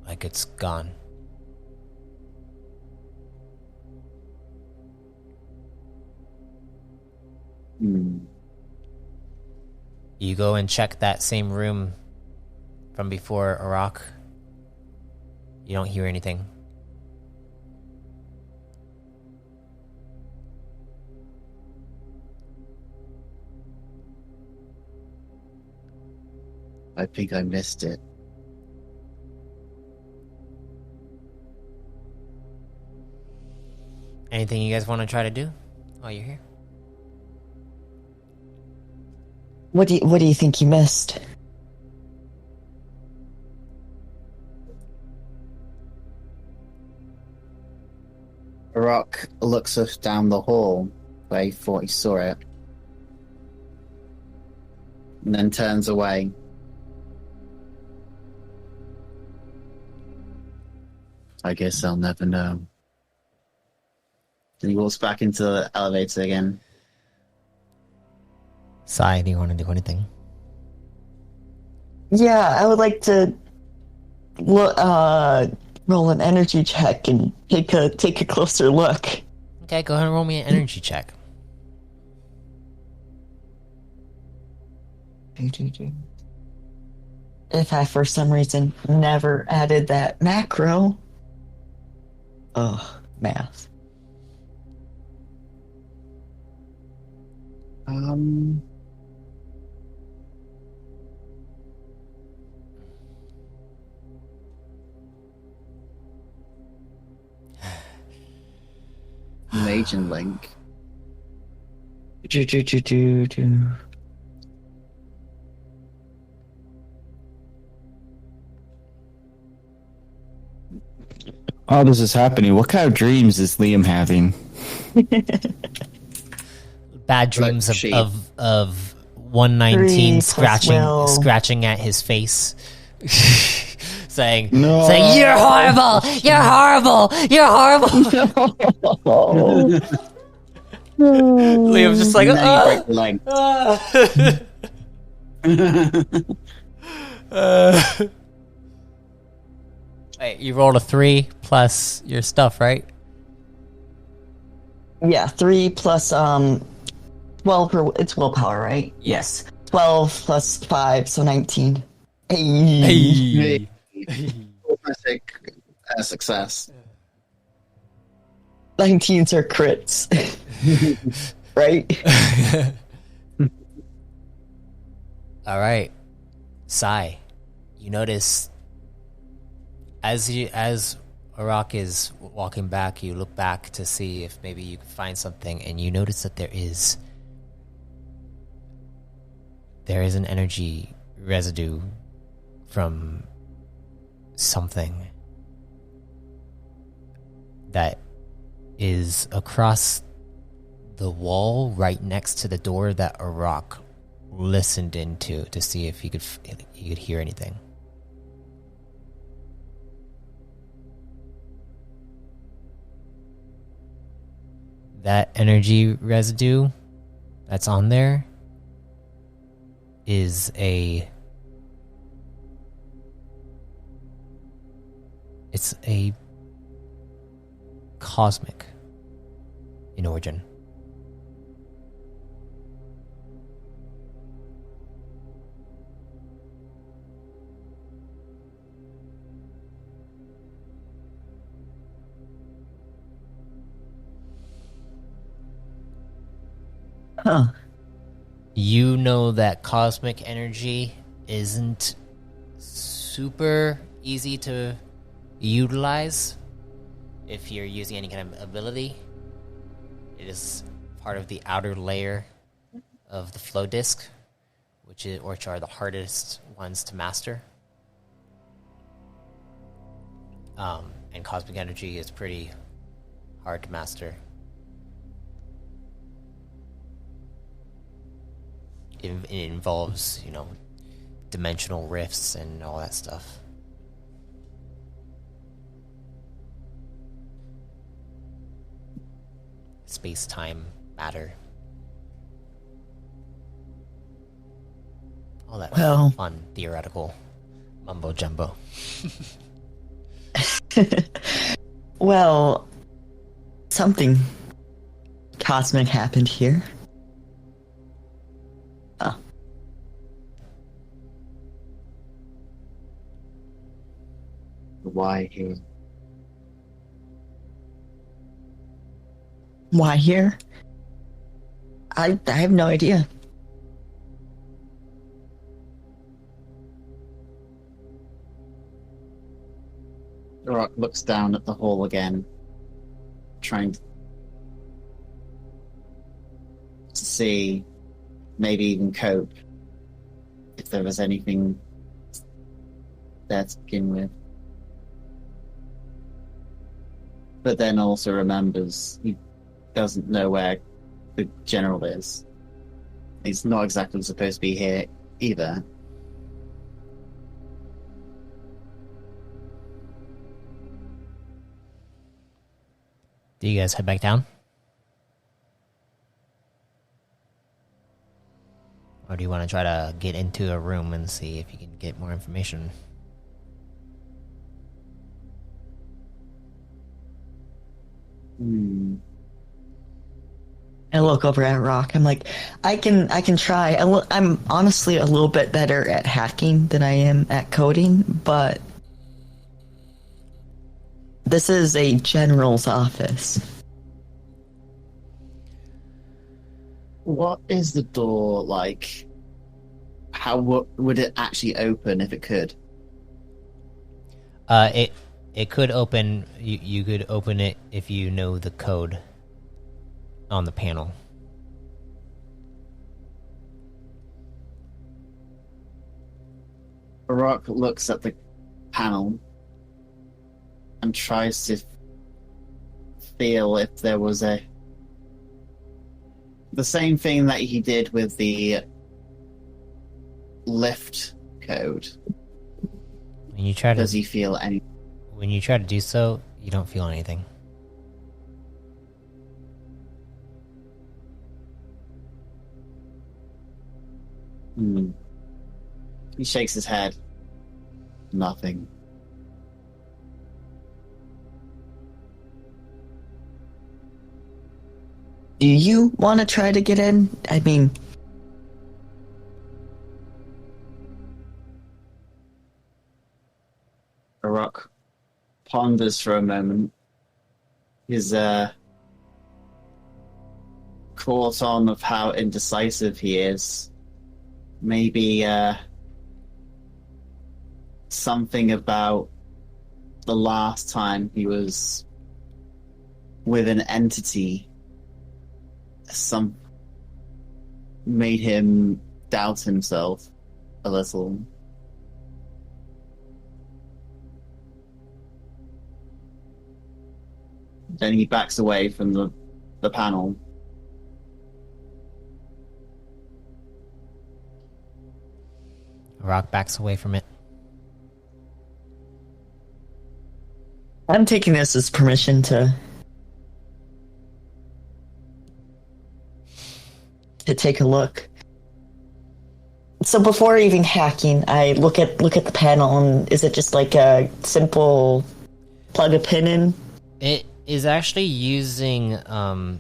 Like it's gone. You go and check that same room from before, Arak. You don't hear anything. I think I missed it. Anything you guys want to try to do while you're here? What do you think you missed? Arak looks us down the hall where he thought he saw it. And then turns away. I guess I'll never know. Then he walks back into the elevator again. Sai, do you want to do anything? Yeah, I would like to roll an energy check and take a closer look. Okay, go ahead and roll me an energy check. If I, for some reason, never added that macro. Ugh, math. Mage and Link. Oh, this is happening. What kind of dreams is Liam having? Bad dreams Like of 119 Will. scratching at his face. saying, No. "You're horrible! You're horrible! You're horrible!" Liam's just like, And then you break the leg. Wait, you rolled a 3 plus your stuff, right? Yeah, 3 plus 12 it's willpower, right? Yes. 12 plus 5, so 19. Hey. Automatic success. 19s are crits. Right? All right, Sai, you notice as Arak is walking back, you look back to see if maybe you can find something, and you notice that there is an energy residue from something that is across the wall right next to the door that Arak listened into to see if he could hear anything. That energy residue that's on there is it's a cosmic in origin. Huh. You know that cosmic energy isn't super easy to utilize if you're using any kind of ability. It is part of the outer layer of the flow disk, which are the hardest ones to master. And cosmic energy is pretty hard to master. It involves, dimensional rifts and all that stuff. Space-time, matter. All that fun, theoretical mumbo-jumbo. Well, something cosmic happened here. Why here? Why here? I have no idea. Rock looks down at the hall again, trying to see, maybe even cope, if there was anything there to begin with. But then also remembers he doesn't know where the general is. He's not exactly supposed to be here either. Do you guys head back down? Or do you want to try to get into a room and see if you can get more information? I look over at Rock. I'm like, I can try. I'm honestly a little bit better at hacking than I am at coding, but this is a general's office. What is the door like? How would it actually open if it could? It could open. You could open it if you know the code on the panel. Rock looks at the panel and tries to feel if there was the same thing that he did with the lift code. When you try to, does he feel any? When you try to do so, you don't feel anything. He shakes his head. Nothing. Do you want to try to get in? I mean, Rock ponders for a moment. He's caught on of how indecisive he is. Maybe something about the last time he was with an entity made him doubt himself a little. Then he backs away from the panel. Rock backs away from it. I'm taking this as permission to take a look. So before even hacking, I look at the panel, and is it just like a simple plug a pin in? It is actually using the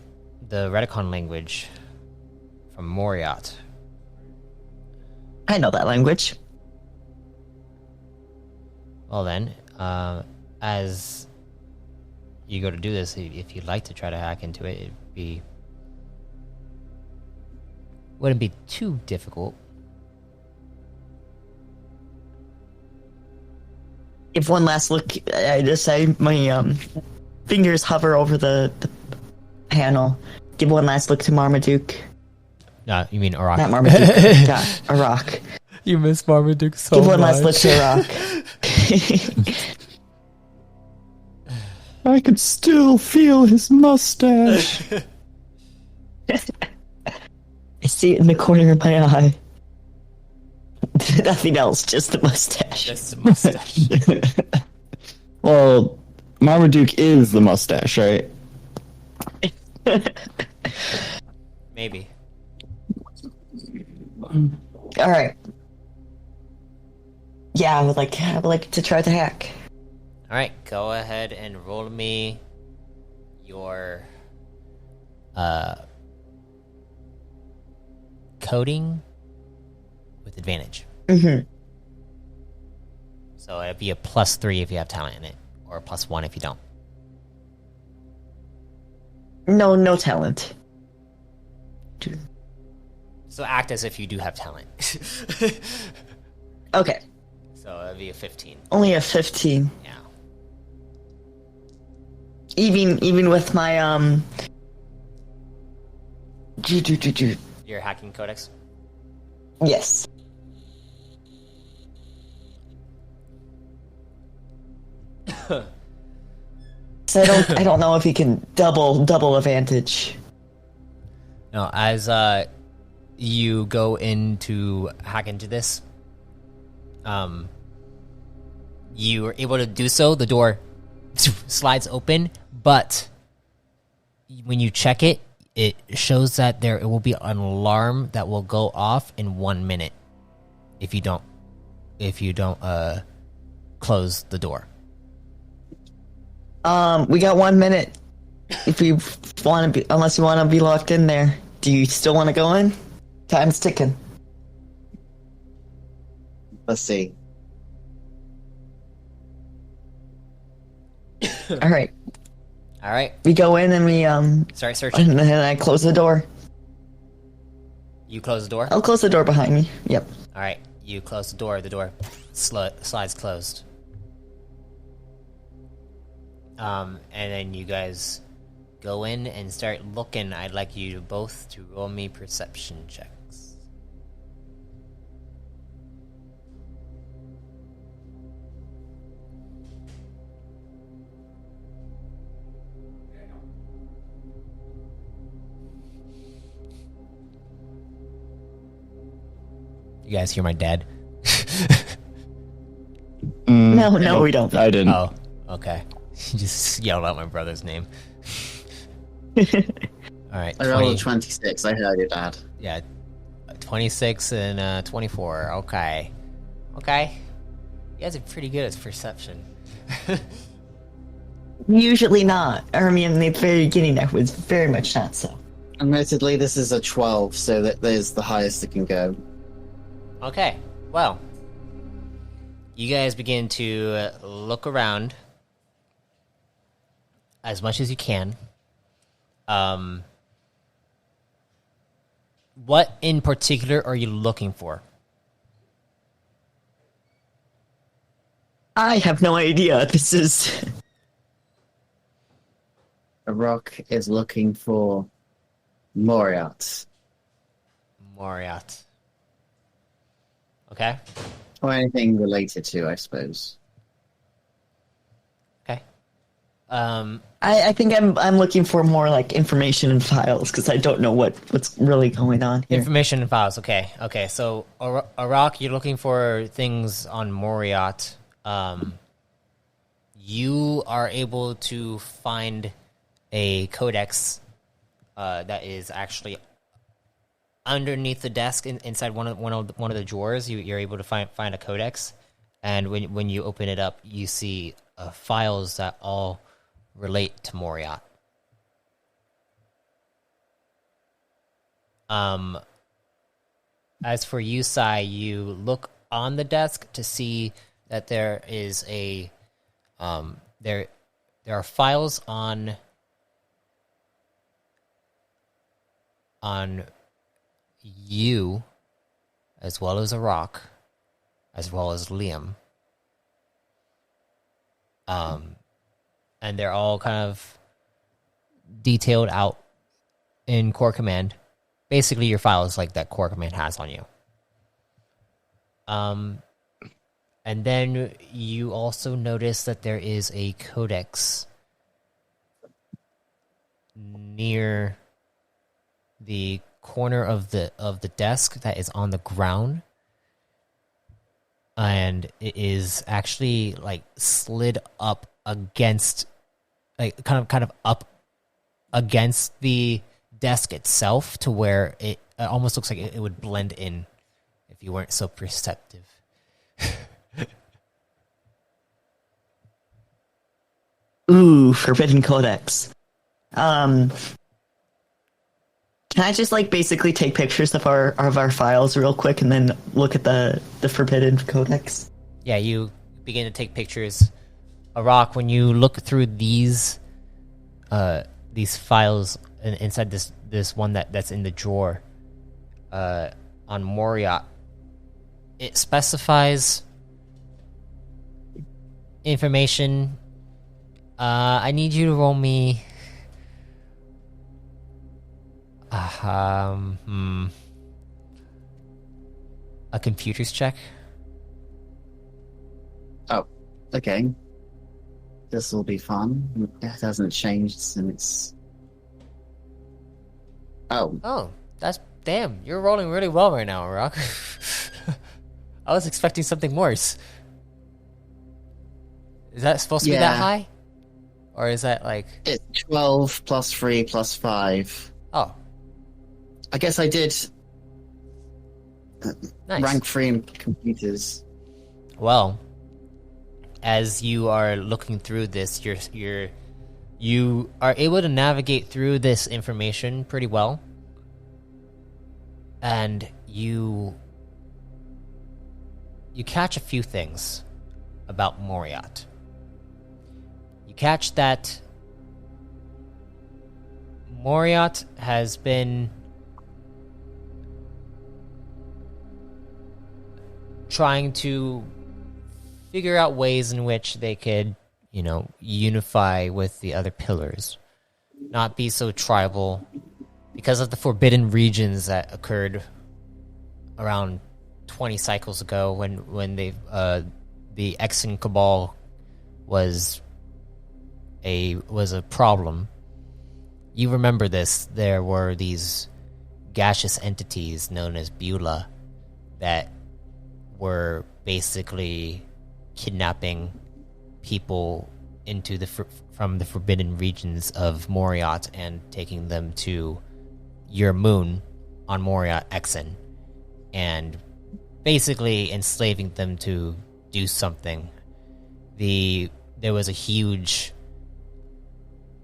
Redicon language from Moriat. I know that language. Well then, as you go to do this, if you'd like to try to hack into it, it'd be Wouldn't be too difficult. Give one last look. I just say my fingers hover over the panel. Give one last look to Marmaduke. No, you mean Arak. Not Marmaduke. God, Arak. You miss Marmaduke so Give one much. last look to Arak. I could still feel his mustache. I see it in the corner of my eye. Nothing else, just the mustache. Just a mustache. Well, Marmaduke is the mustache, right? Maybe. All right. Yeah, I would like to try the hack. All right, go ahead and roll me your coding with advantage. Mm-hmm. So it'd be a +3 if you have talent in it, or a +1 if you don't. No talent. So act as if you do have talent. Okay, So it'd be a 15. only a 15. Yeah. Even with my Your hacking codex. Yes. So I don't know if he can double advantage. No, as you go in to hack into this, you are able to do so. The door slides open, but when you check it, it shows that it will be an alarm that will go off in 1 minute if you don't close the door. We got 1 minute. If you want to be, unless you want to be locked in there, do you still want to go in? Time's ticking. Let's see. All right, All right, we go in and we start searching. and then I close the door. You close the door. I'll close the door behind me. Yep. All right, you close the door. The door slides closed. And then you guys go in and start looking. I'd like you both to roll me perception checks. You guys hear my dad? No, we don't. I didn't. Oh, okay. He just yelled out my brother's name. All right. I rolled a 26. I heard your dad. Yeah, 26 and 24. Okay. Okay. You guys are pretty good at perception. Usually not. Or, I mean, in the very beginning, that was very much not so. Admittedly, this is a 12, so that there's the highest it can go. Okay, well, you guys begin to look around as much as you can. What in particular are you looking for? I have no idea. This is... Rock is looking for Moriarty. Moriarty. Okay. Or anything related to, I suppose. Okay. I think I'm looking for more like information and files because I don't know what's really going on here. Information and files. Okay. Okay. So, Arak, you're looking for things on Moriarty. You are able to find a codex that is actually underneath the desk inside one of the drawers. You're able to find a codex, and when you open it up, you see files that all relate to Moriarty. As for you, Sai, you look on the desk to see that there is a there are files on you, as well as a rock, as well as Liam. And they're all kind of detailed out in core command. Basically, your files like that core command has on you. And then you also notice that there is a codex near the corner of the desk that is on the ground, and it is actually like slid up against, like kind of up against the desk itself to where it almost looks like it would blend in if you weren't so perceptive. Ooh, Forbidden Codex. Can I just like basically take pictures of our files real quick and then look at the Forbidden Codex? Yeah, you begin to take pictures. Arak, when you look through these files inside this one that's in the drawer on Moriat, it specifies information. I need you to roll me a computers check. Oh, okay. This will be fun. It hasn't changed since. Oh, that's damn. You're rolling really well right now, Rock. I was expecting something worse. Is that supposed to be that high? Or is that like... It's 12 plus 3 plus 5. Oh. I guess I did Nice. rank 3 in computers. Well, as you are looking through this, you are able to navigate through this information pretty well. And you catch a few things about Moriat. You catch that Moriat has been trying to figure out ways in which they could, unify with the other pillars. Not be so tribal. Because of the forbidden regions that occurred around 20 cycles ago when the Exen Cabal was a problem. You remember this. There were these gaseous entities known as Beulah that were basically kidnapping people into from the forbidden regions of Moriat and taking them to your moon on Moriat Exen and basically enslaving them to do something. There was a huge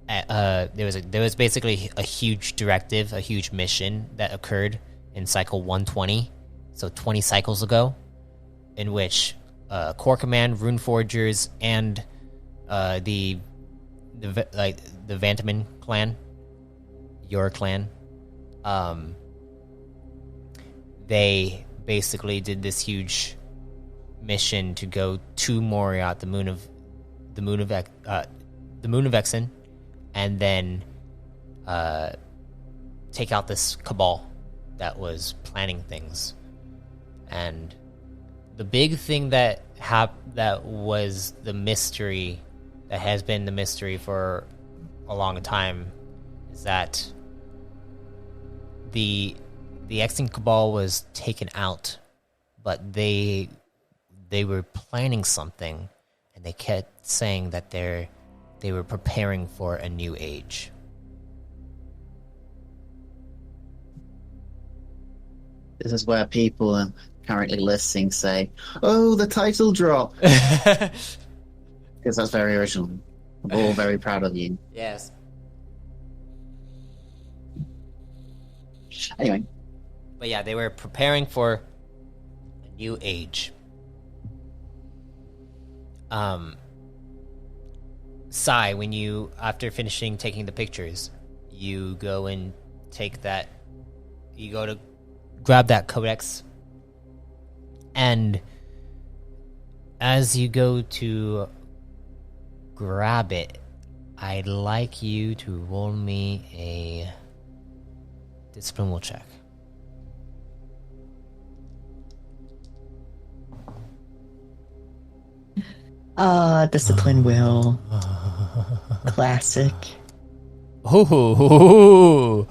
there was basically a huge directive, a huge mission that occurred in cycle 120, so 20 cycles ago, in which Core Command, Rune Forgers, and the Vantaman clan, your clan, they basically did this huge mission to go to Moriat, the moon of Exen, and then take out this cabal that was planning things. And the big thing that was the mystery, that has been the mystery for a long time, is that the Exen Cabal was taken out, but they were planning something, and they kept saying that they were preparing for a new age. This is where people are currently listening say, "Oh, the title drop," because that's very original. I'm all very proud of you. Yes. Anyway. But yeah, they were preparing for a new age. Sai, when you, after finishing taking the pictures, you go and take that, you go to grab that codex, and as you go to grab it, I'd like you to roll me a discipline will check. Discipline will. Classic. Ooh,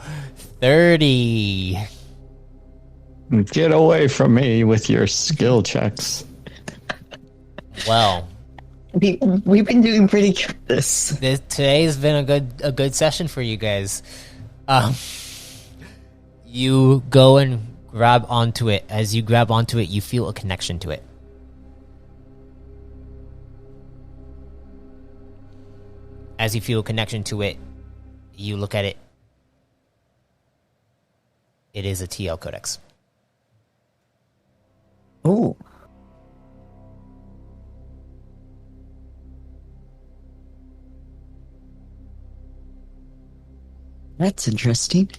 30. Get away from me with your skill checks. Well, We've been doing pretty good today's been a good session for you guys. You go and grab onto it. As you grab onto it, you feel a connection to it. As you feel a connection to it, you look at it. It is a TL codex. Oh. That's interesting.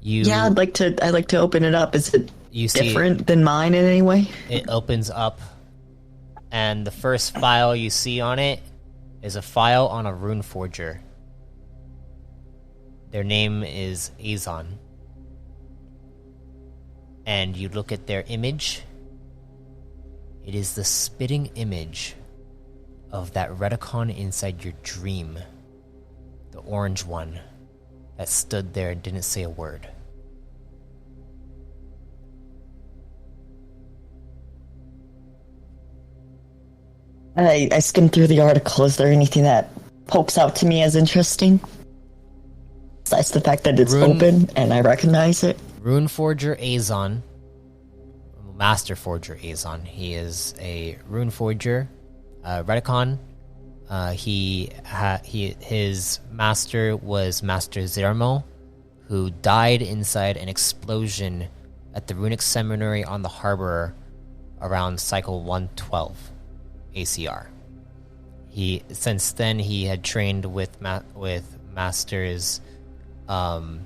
Yeah, I'd like to open it up. Is it different than mine in any way? It opens up, and the first file you see on it is a file on a rune forger. Their name is Azon. And you look at their image. It is the spitting image of that Redicon inside your dream. The orange one that stood there and didn't say a word. I skimmed through the article. Is there anything that pokes out to me as interesting? Besides the fact that it's open and I recognize it. Rune Forger Azon. Master Forger Azon. He is a Rune Forger. Redicon. His master was Master Zermo, who died inside an explosion at the Runic Seminary on the harbor around cycle 112 ACR. Since then he had trained with masters Osman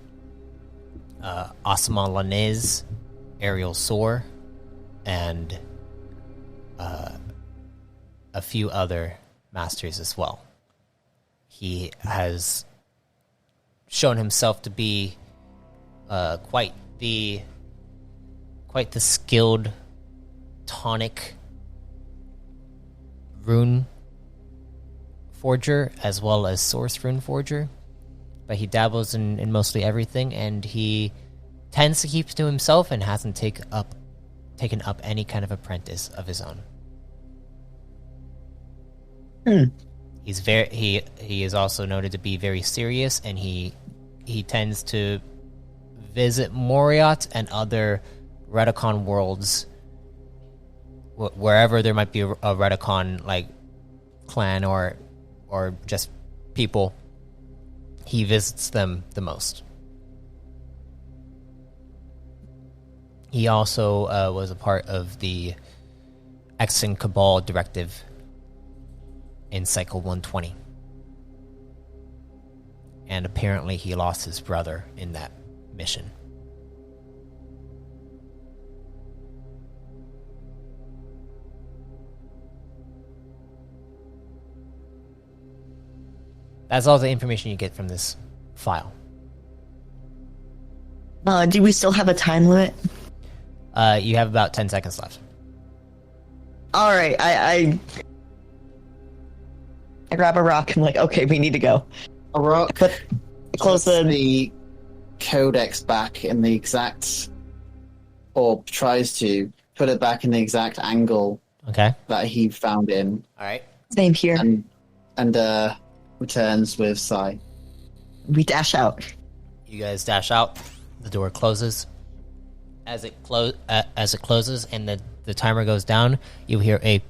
Lanez, Ariel Soar, and a few other masters as well. He has shown himself to be quite the skilled tonic rune forger as well as source rune forger, but he dabbles in mostly everything, and he tends to keep to himself and hasn't taken up any kind of apprentice of his own. He's he is also noted to be very serious, and he tends to visit Moriat and other Redicon worlds wherever there might be a Redicon like clan or just people. He visits them the most. He also was a part of the Exon Cabal directive in Cycle 120. And apparently he lost his brother in that mission. That's all the information you get from this file. Do we still have a time limit? You have about 10 seconds left. All right, I grab a rock. I'm like, okay, we need to go. A rock. But close the codex back in the exact, or tries to put it back in the exact angle. Okay. That he found in. All right. Same here. And returns with Sai. We dash out. You guys dash out. The door closes. As it closes and the timer goes down, you hear a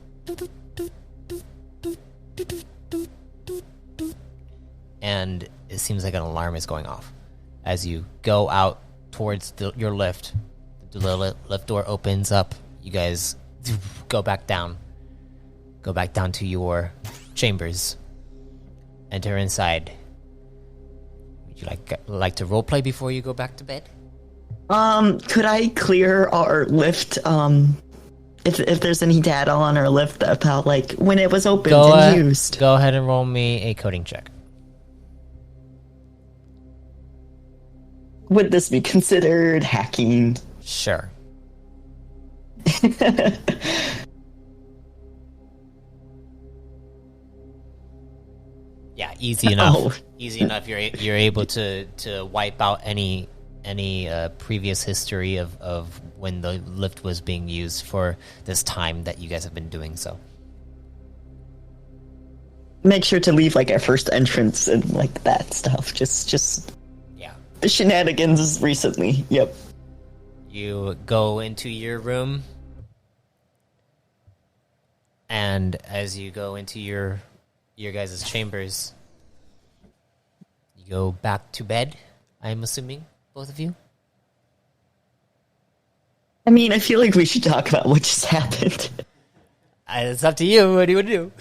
and it seems like an alarm is going off. As you go out towards your lift, the lift door opens up. You guys go back down. Go back down to your chambers. Enter inside. Would you like to roleplay before you go back to bed? Could I clear our lift? If there's any data on our lift about like when it was opened and used. Go ahead and roll me a coding check. Would this be considered hacking? Sure. Yeah, easy enough. Oh. Easy enough. You're able to wipe out any previous history of when the lift was being used for this time that you guys have been doing so. Make sure to leave like our first entrance and like that stuff. Just Yeah. the shenanigans recently. Yep. You go into your room, and as you go into your guys' chambers, you go back to bed, I'm assuming, both of you? I mean, I feel like we should talk about what just happened. It's up to you. What do you want to do?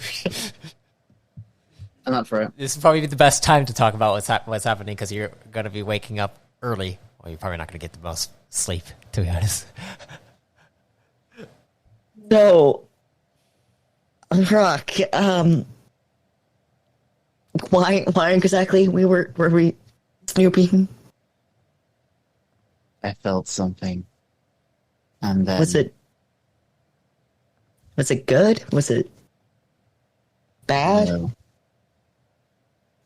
I'm up for it. This is probably the best time to talk about what's happening because you're going to be waking up early. Well, you're probably not going to get the most sleep, to be honest. So, Rock, why exactly were we snooping? I felt something. And then... Was it good? Was it bad? No.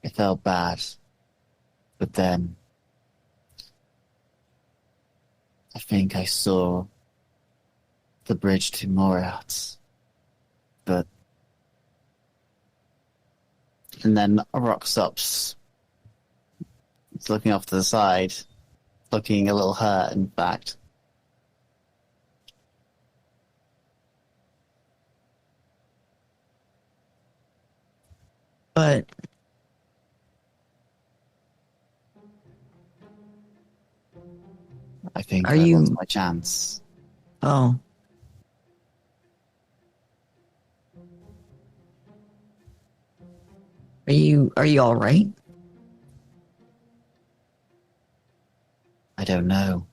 It felt bad. But then... I think I saw the bridge to Moriarty's. But... And then a rock stops. It's looking off to the side. Looking a little hurt, in fact. But I think Are I you- lost my chance. oh, are you all right? I don't know.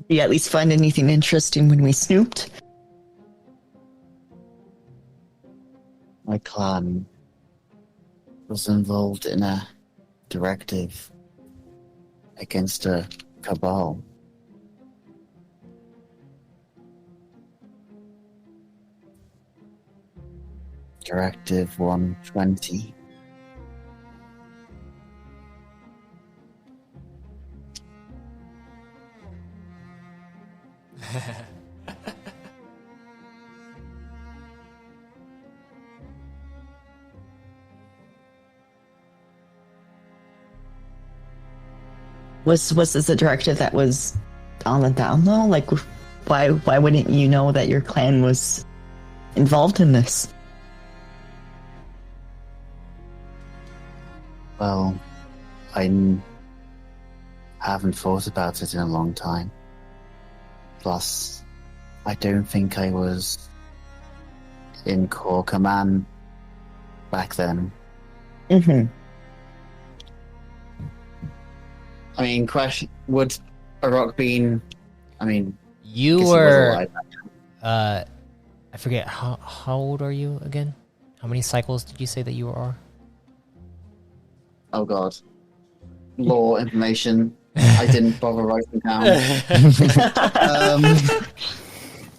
Did you at least find anything interesting when we snooped? My clan was involved in a directive against a cabal. Directive 120. Was this a directive that was on the down low? Like, why wouldn't you know that your clan was involved in this? Well, haven't thought about it in a long time. Plus, I don't think I was in core command back then. Mm-hmm. I mean, question: would a rock bean? I mean, You guess he was were, alive. I forget, how old are you again? How many cycles did you say that you are? Oh god, law information. I didn't bother writing down.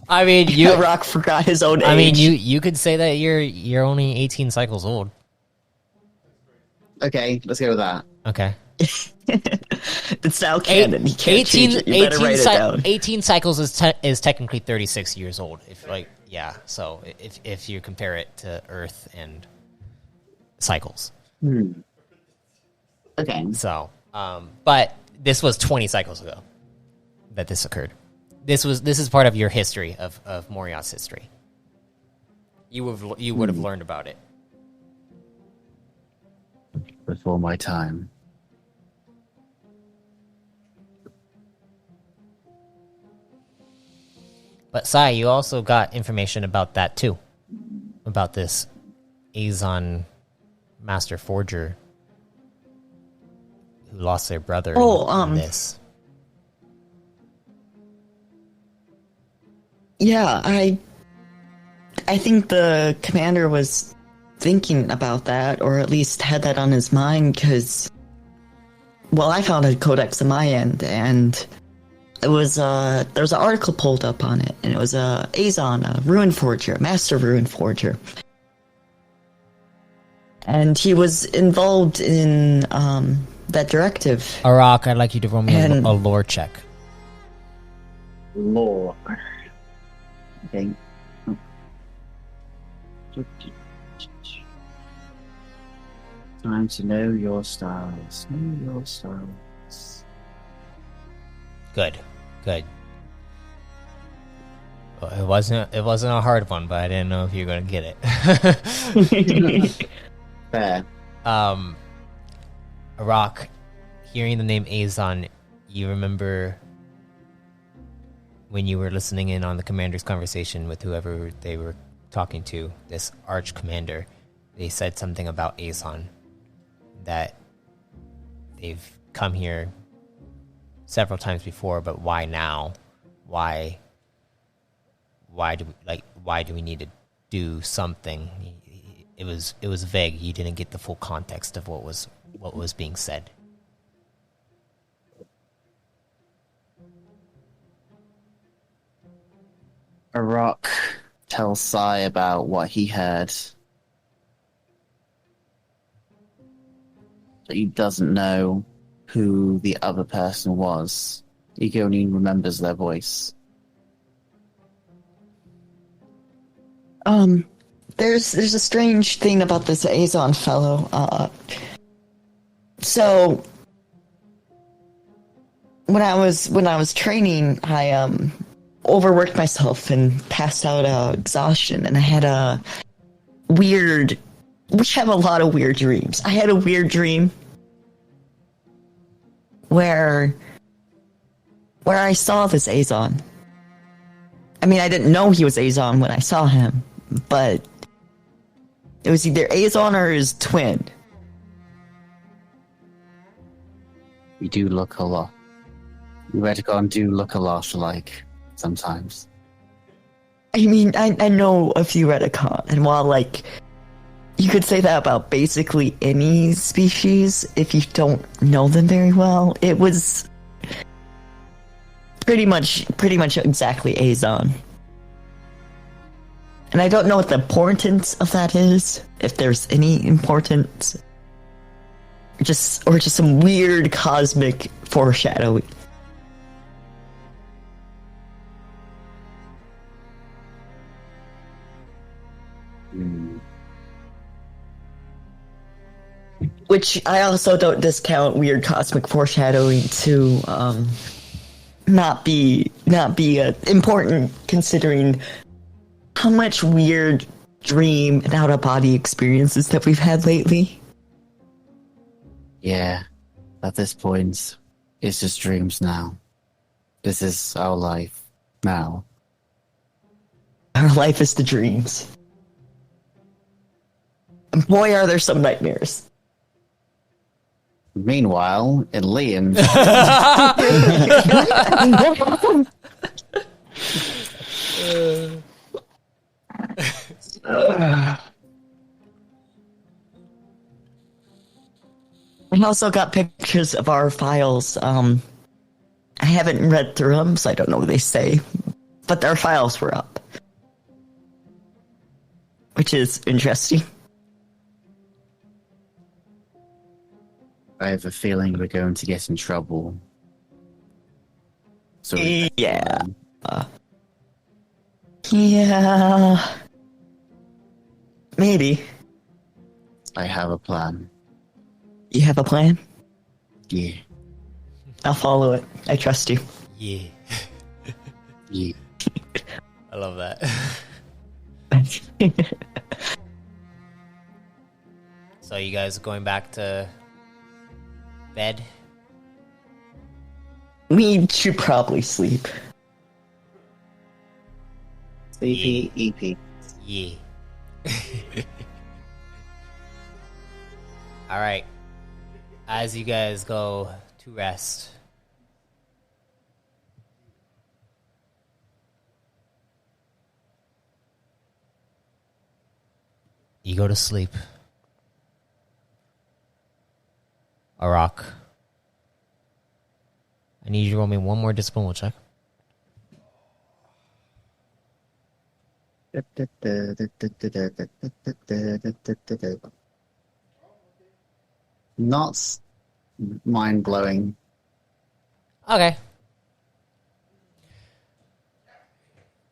I mean, you. Rock forgot his own age. I mean, you could say that you're only 18 cycles old. Okay, let's go with that. Okay. It's now canon. You can't change it. You better write it down. 18 cycles is technically 36 years old. So if you compare it to Earth and cycles. Okay. So, but this was 20 cycles ago that this occurred. This is part of your history of Moriarty's history. You would have learned about it. Before my time. But Sai, you also got information about that too. About this Azon Master Forger who lost their brother in this. Yeah, I think the commander was thinking about that, or at least had that on his mind, because, well, I found a codex on my end, and it was, there was an article pulled up on it, and it was Azon, a rune forger, a master rune forger. And he was involved in, that directive. Arak, I'd like you to roll me a lore check. Lore. Okay. Time to know your styles. Know your styles. Good. Well, it wasn't a hard one, but I didn't know if you were going to get it. Fair. Arak, hearing the name Azon, you remember when you were listening in on the commander's conversation with whoever they were talking to, this arch commander, they said something about Azon, that they've come here several times before, but why now? Why do we need to do something? It was vague. You didn't get the full context of what was being said. Arak tells Sai about what he heard. But he doesn't know who the other person was. He only remembers their voice. There's a strange thing about this Azon fellow. So when I was training, I overworked myself and passed out exhaustion, and I had a weird. We have a lot of weird dreams. I had a weird dream where I saw this Azon. I mean, I didn't know he was Azon when I saw him, but it was either Azon or his twin. We do look a lot. We Redigon do look a lot alike sometimes. I mean, I know a few Redicon, and while, like, you could say that about basically any species if you don't know them very well, it was pretty much exactly Azon. And I don't know what the importance of that is, if there's any importance. Or just some weird cosmic foreshadowing. Which I also don't discount weird cosmic foreshadowing to not be important, considering how much weird dream and out of body experiences that we've had lately. Yeah, at this point, it's just dreams now. This is our life now. Our life is the dreams. And boy, are there some nightmares. Meanwhile, in Liam's... I also got pictures of our files. I haven't read through them, so I don't know what they say. But our files were up. Which is interesting. I have a feeling we're going to get in trouble. So yeah. Yeah. Maybe. I have a plan. You have a plan? Yeah. I'll follow it. I trust you. Yeah. Yeah. I love that. So you guys are going back to bed? We should probably sleep. Sleepy EP. Yeah. All right. As you guys go to rest, you go to sleep. Arak, I need you to roll me one more discipline check. Not mind blowing. Okay.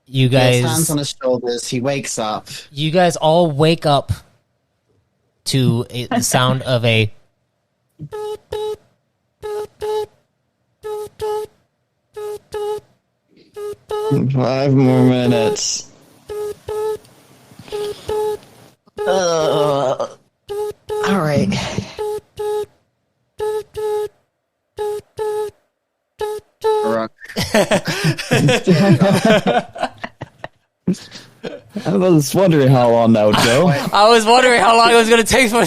You He has hands guys, on his shoulders. He wakes up. you guys all wake up to the sound of a 5 more minutes. All right. Rock. I was wondering how long that would go. I was wondering how long it was going to take for.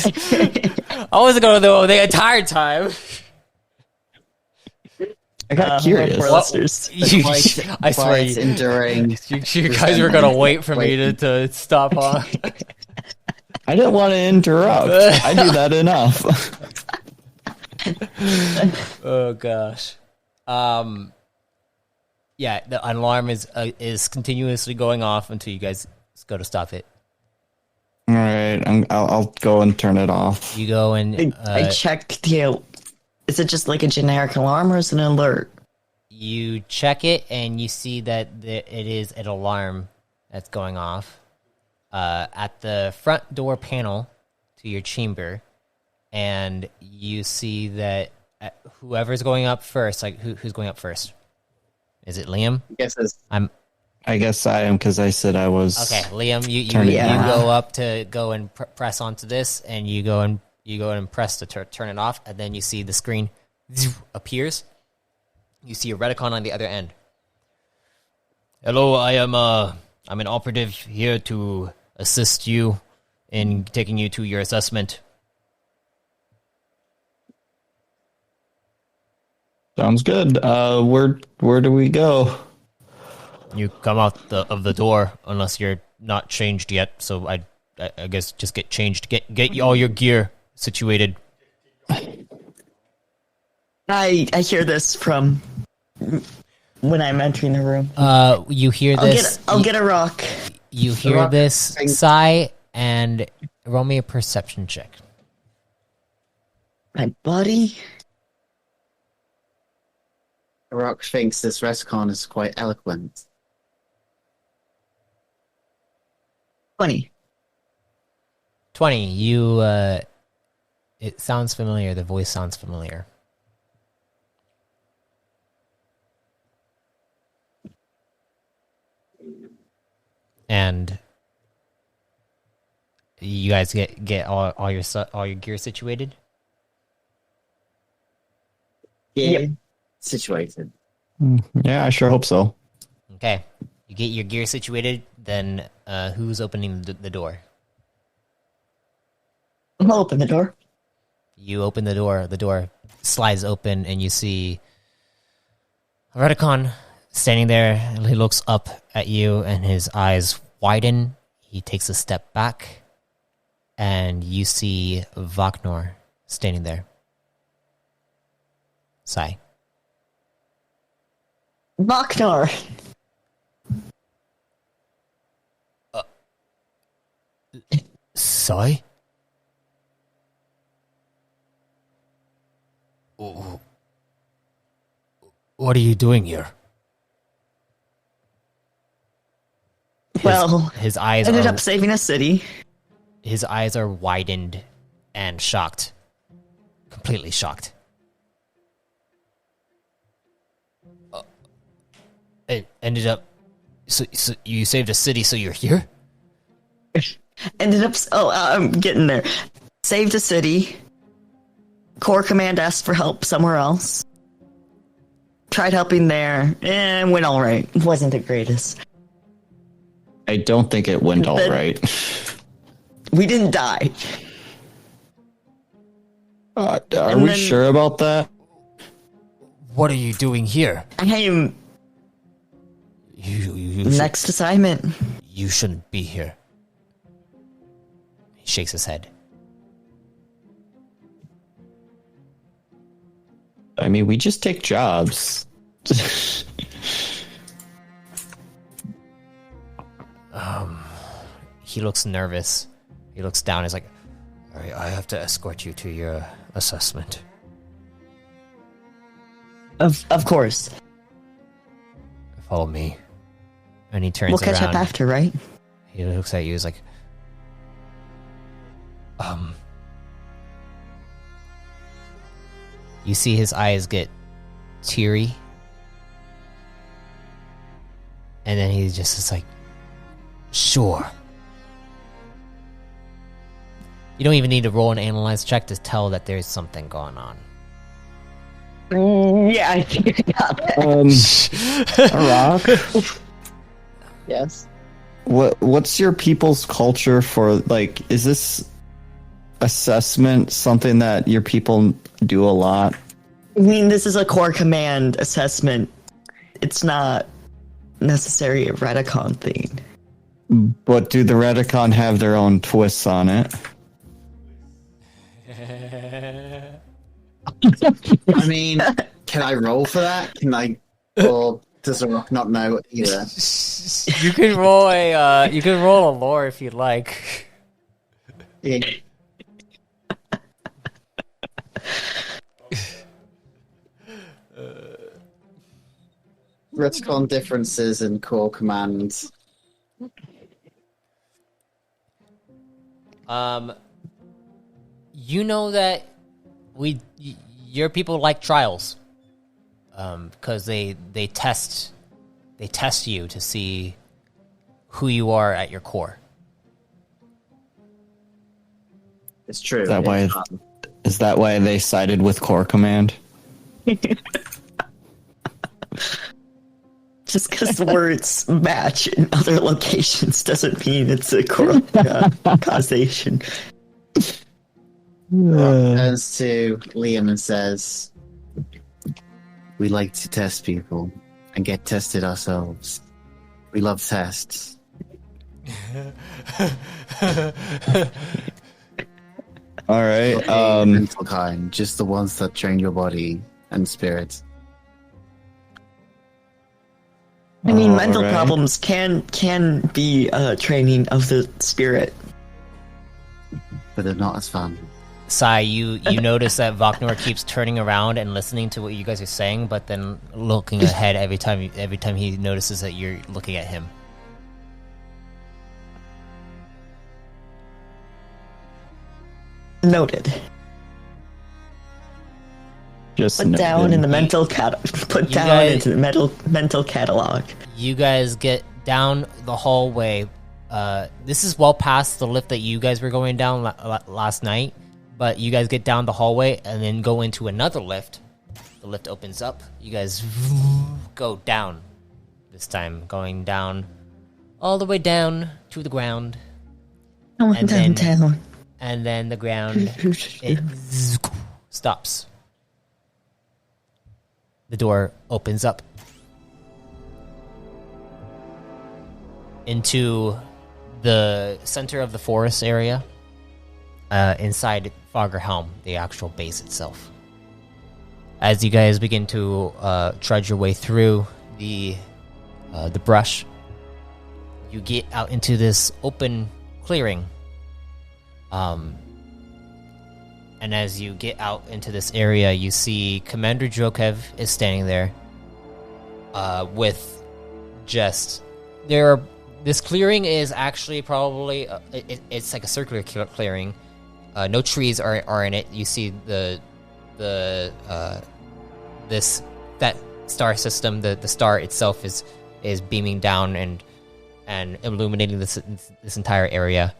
I wasn't going to know the entire time. I got curious. For listeners. I swear, Quite enduring. you guys were going to wait for me to stop on. I didn't want to interrupt. I do that enough. Oh gosh. Yeah, the alarm is continuously going off until you guys go to stop it. All right, I'll go and turn it off. You go and I checked the. Is it just like a generic alarm or is it an alert? you check it and you see that it is an alarm that's going off at the front door panel to your chamber, and you see that whoever's going up first, like who's going up first? Is it Liam? I guess I am because I said I was. Okay, Liam, you Yeah. go up to go and press onto this, and you go and press to turn it off, and then you see the screen appears. You see a Redicon on the other end. Hello, I'm an operative here to assist you in taking you to your assessment. Sounds good. Where do we go? You come out of the door unless you're not changed yet. So I guess just get changed. Get all your gear situated. I hear this from when I'm entering the room. You hear this? I'll get a rock. You hear rock this thing. sigh and roll me a perception check. My buddy. Rock thinks this Rescon is quite eloquent. 20. 20. You it sounds familiar. The voice sounds familiar. And you guys get all your gear situated. Yeah. Situated. Yeah, I sure hope so. Okay, you get your gear situated. Then who's opening the door? I'll open the door. You open the door. The door slides open, and you see Redicon standing there. He looks up at you, and his eyes widen. He takes a step back, and you see Vaknor standing there. Sigh. Vaknar. Sigh? What are you doing here? Well, his eyes ended are, up saving a city. his eyes are widened and shocked. Completely shocked. It ended up... So you saved a city, so you're here? Ended up. I'm getting there. Saved a city. Corps Command asked for help somewhere else. Tried helping there, and went all right. Wasn't the greatest. I don't think it went all Then- right. We didn't die. Are And we then- sure about that? What are you doing here? I am next assignment. You shouldn't be here. He shakes his head. I mean, we just take jobs. He looks nervous. He looks down. He's like, all right, I have to escort you to your assessment. Of course. Follow me. And he turns We'll catch around. up after, right? He looks at you. He's like, You see his eyes get teary. And then he just is like, sure. You don't even need to roll an analyze check to tell that there's something going on. Yeah, I think I got that. Rock. Yes. What's your people's culture for, like, is this assessment something that your people do a lot? I mean, this is a core command assessment. It's not necessarily a Redicon thing. But do the Redicon have their own twists on it? I mean, can I roll for that? Can I? Or does the rock not know either? You can roll a lore if you'd like. Yeah. Retcon differences in core commands. You know that your people like trials, because they test you to see who you are at your core. It's true. Is that why they sided with Core Command? Just because the words match in other locations doesn't mean it's a causation. Turns to Liam and says, "We like to test people and get tested ourselves. We love tests." All right. Not the mental kind, just the ones that train your body and spirit. I mean, mental Alright. problems can be training of the spirit. But they're not as fun. Sai, you notice that Voknor keeps turning around and listening to what you guys are saying, but then looking ahead every time he notices that you're looking at him. Noted. Just Put down in the mental guys- into the mental catalog. You guys get down the hallway. This is well past the lift that you guys were going down last night, but you guys get down the hallway and then go into another lift. The lift opens up. You guys go down. This time, going down all the way down to the ground. Going And then- downtown. And then the ground it stops. The door opens up into the center of the forest area, inside Foggerhelm, the actual base itself. As you guys begin to trudge your way through the brush, you get out into this open clearing. And as you get out into this area, you see Commander Jokev is standing there, with just this clearing is actually probably it's like a circular clearing. No trees are in it. You see that star system. The star itself is beaming down and illuminating this entire area.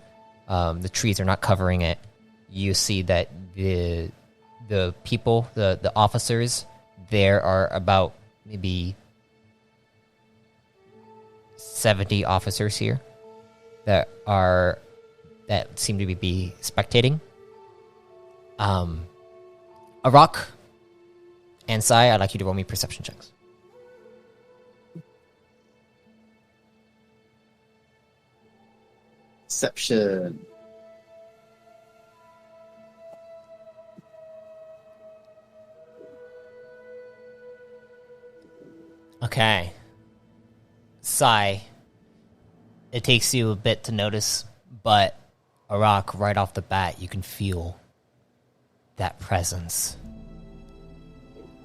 The trees are not covering it. You see that the people, the officers, there are about maybe 70 officers here, that seem to be spectating. Arak and Sai, I'd like you to roll me perception checks. Perception. Okay. Sai, it takes you a bit to notice, but Arak, right off the bat, you can feel that presence.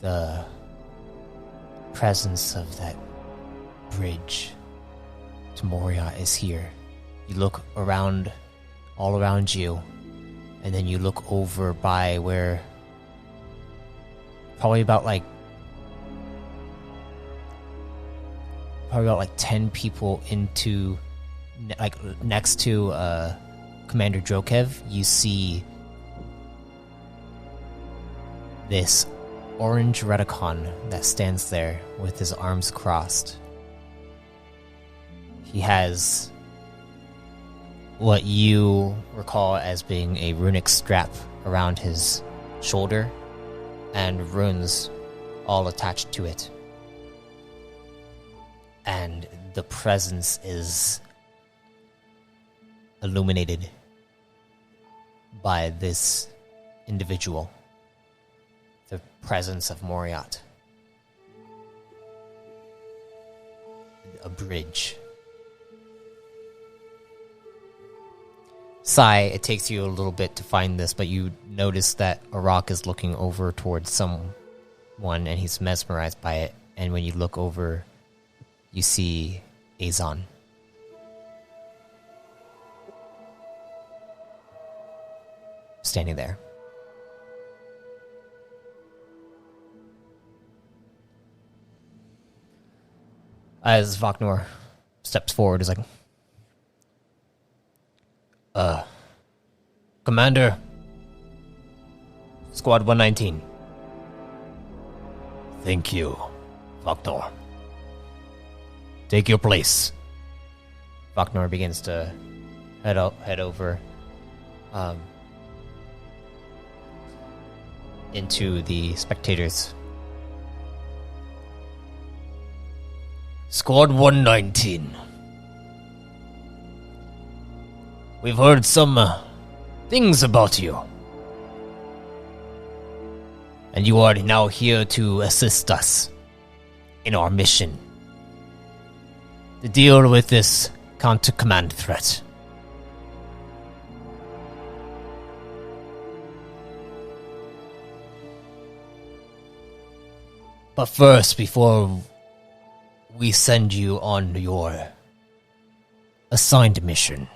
The presence of that bridge to Moria is here. You look around, all around you, and then you look over by where probably about 10 people into, next to Commander Drokev, you see this orange Redicon that stands there with his arms crossed. He has what you recall as being a runic strap around his shoulder and runes all attached to it. And the presence is illuminated by this individual, the presence of Moriat. A bridge. Sai, it takes you a little bit to find this, but you notice that Arak is looking over towards someone and he's mesmerized by it. And when you look over, you see Azon. Standing there. As Vaknor steps forward, is like, Commander, Squad 119. Thank you, Vaknor. Take your place. Vaknor begins to head over into the spectators. Squad 119. We've heard some things about you. And you are now here to assist us in our mission to deal with this counter-command threat. But first, before we send you on your assigned mission,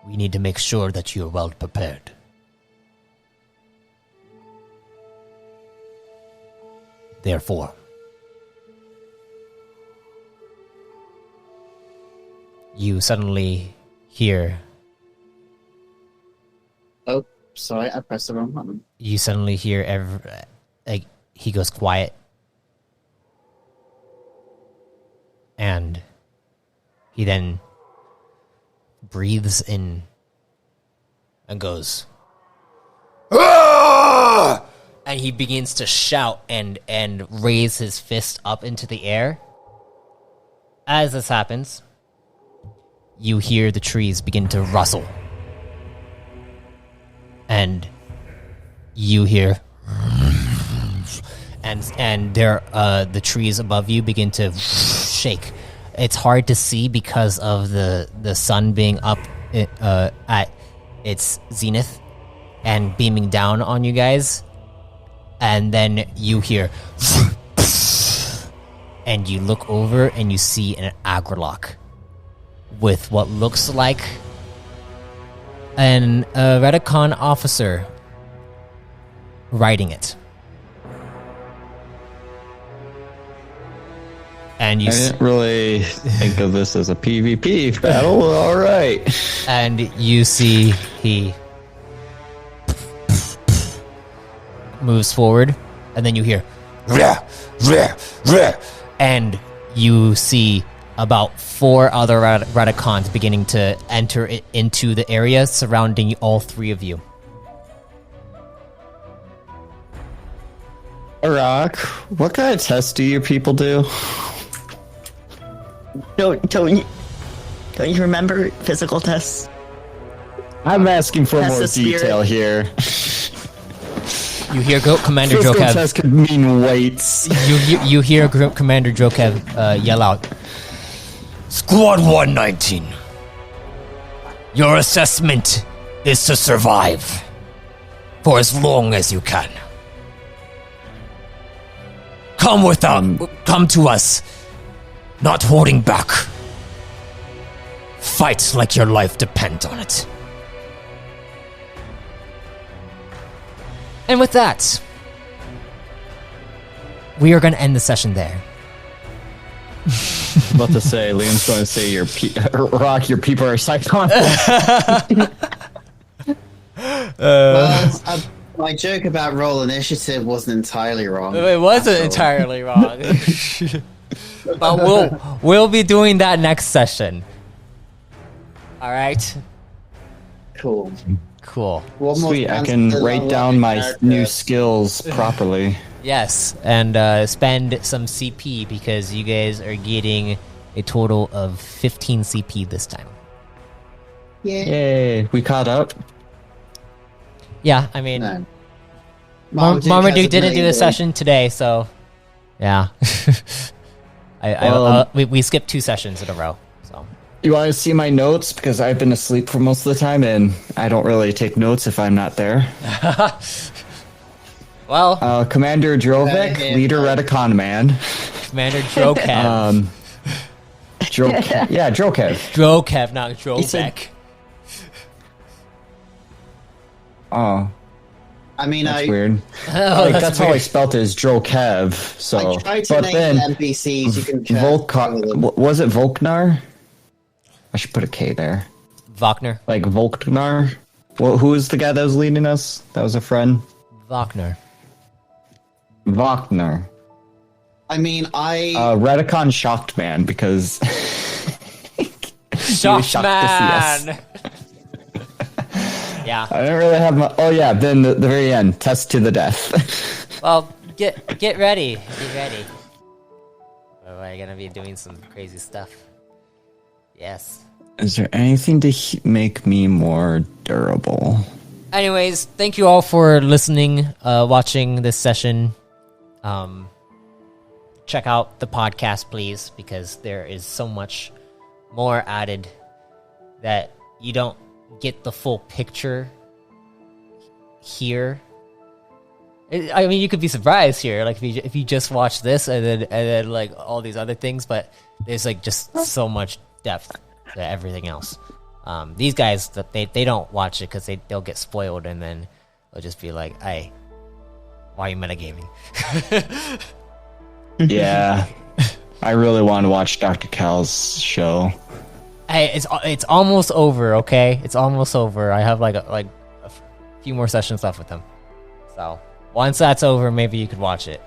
we need to make sure that you're well prepared. Therefore, you suddenly hear... Oh, sorry, I pressed the wrong button. You suddenly hear he goes quiet. And he then breathes in and goes, "Ah!" And he begins to shout and raise his fist up into the air. As this happens, you hear the trees begin to rustle. And you hear... And there, the trees above you begin to shake. It's hard to see because of the sun being up at its zenith and beaming down on you guys. And then you hear... And you look over and you see an Agrilock with what looks like a Redicon officer riding it. And I didn't really think of this as a PvP battle. All right. And you see he moves forward, and then you hear, "Rah, rah, rah," and you see about 4 other Radicons beginning to enter into the area surrounding all 3 of you. Rock, what kind of tests do you people do? Don't you remember physical tests? I'm asking for Test more the spirit. detail here. You hear Commander Physical Jokev. test could mean weights. You hear Commander Jokev yell out, "Squad 119. Your assessment is to survive for as long as you can. Come to us, not holding back. Fight like your life depends on it." And with that, we are going to end the session there. About to say, Liam's going to say Rock, your people are psychotic. My joke about roll initiative wasn't entirely wrong. It wasn't entirely wrong. But we'll be doing that next session. All right. Cool. One more Sweet, I chance can to write level down up my your character. new skills properly. Yes, and spend some CP because you guys are getting a total of 15 CP this time. Yay, we caught up. Yeah, I mean, No. Marmaduke didn't do a session today, so yeah. We skipped 2 sessions in a row. So You want to see my notes? Because I've been asleep for most of the time, and I don't really take notes if I'm not there. well, Commander Drovek, leader Redicon man. Commander Drokev. Yeah, Drokev. Drokev, not said- Drovek. Oh, I mean, that's I weird. Oh, That's how I spelt it, is Drokev. So, tried to but name then NPCs. You can check. Was it Volknar? I should put a K there. Wagner. Like Volknar. Well, who was the guy that was leading us? That was a friend. Wagner. Wagner. I mean, Redicon shocked man because Shocked shocked to see us. man. Yeah. I didn't really have my. Oh yeah, then the very end, test to the death. Well, get ready. Get ready. We're gonna be doing some crazy stuff. Yes. Is there anything to make me more durable? Anyways, thank you all for listening, watching this session. Check out the podcast, please, because there is so much more added that you don't get the full picture here. I mean, you could be surprised here, like if you just watch this and then like all these other things, but there's like just so much depth to everything else. These guys, they don't watch it because they'll get spoiled, and then they'll just be like, "Hey, why are you metagaming?" Yeah, I really want to watch Dr. Cal's show. Hey, it's almost over. Okay, it's almost over. I have like a few more sessions left with him. So once that's over, maybe you could watch it.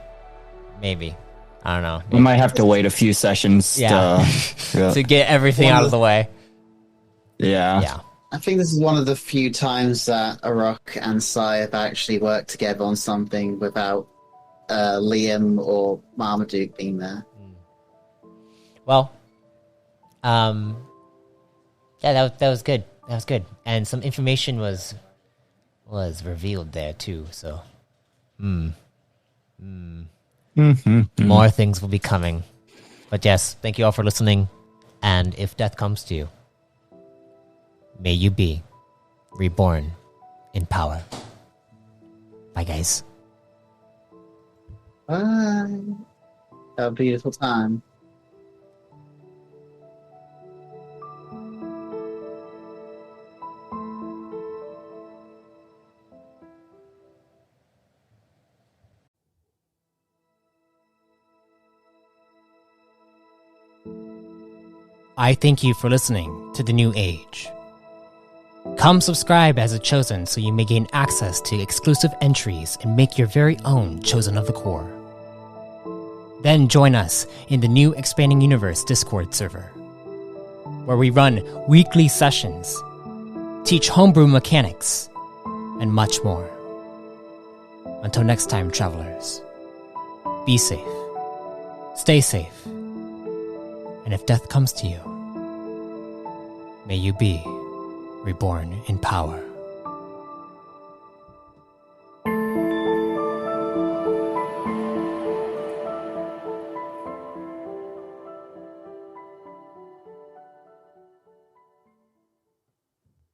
Maybe, I don't know. We might have to wait a few sessions. Yeah. To get everything out of the way. Yeah. Yeah. I think this is one of the few times that Arok and Sai have actually worked together on something without Liam or Marmaduke being there. Well, yeah, that was good. That was good, and some information was revealed there too. So, more things will be coming. But yes, thank you all for listening. And if death comes to you, may you be reborn in power. Bye, guys. Bye. Have a beautiful time. I thank you for listening to The New Age. Come subscribe as a Chosen so you may gain access to exclusive entries and make your very own Chosen of the Core. Then join us in the new Expanding Universe Discord server, where we run weekly sessions, teach homebrew mechanics, and much more. Until next time, travelers, be safe, stay safe, and if death comes to you, may you be reborn in power.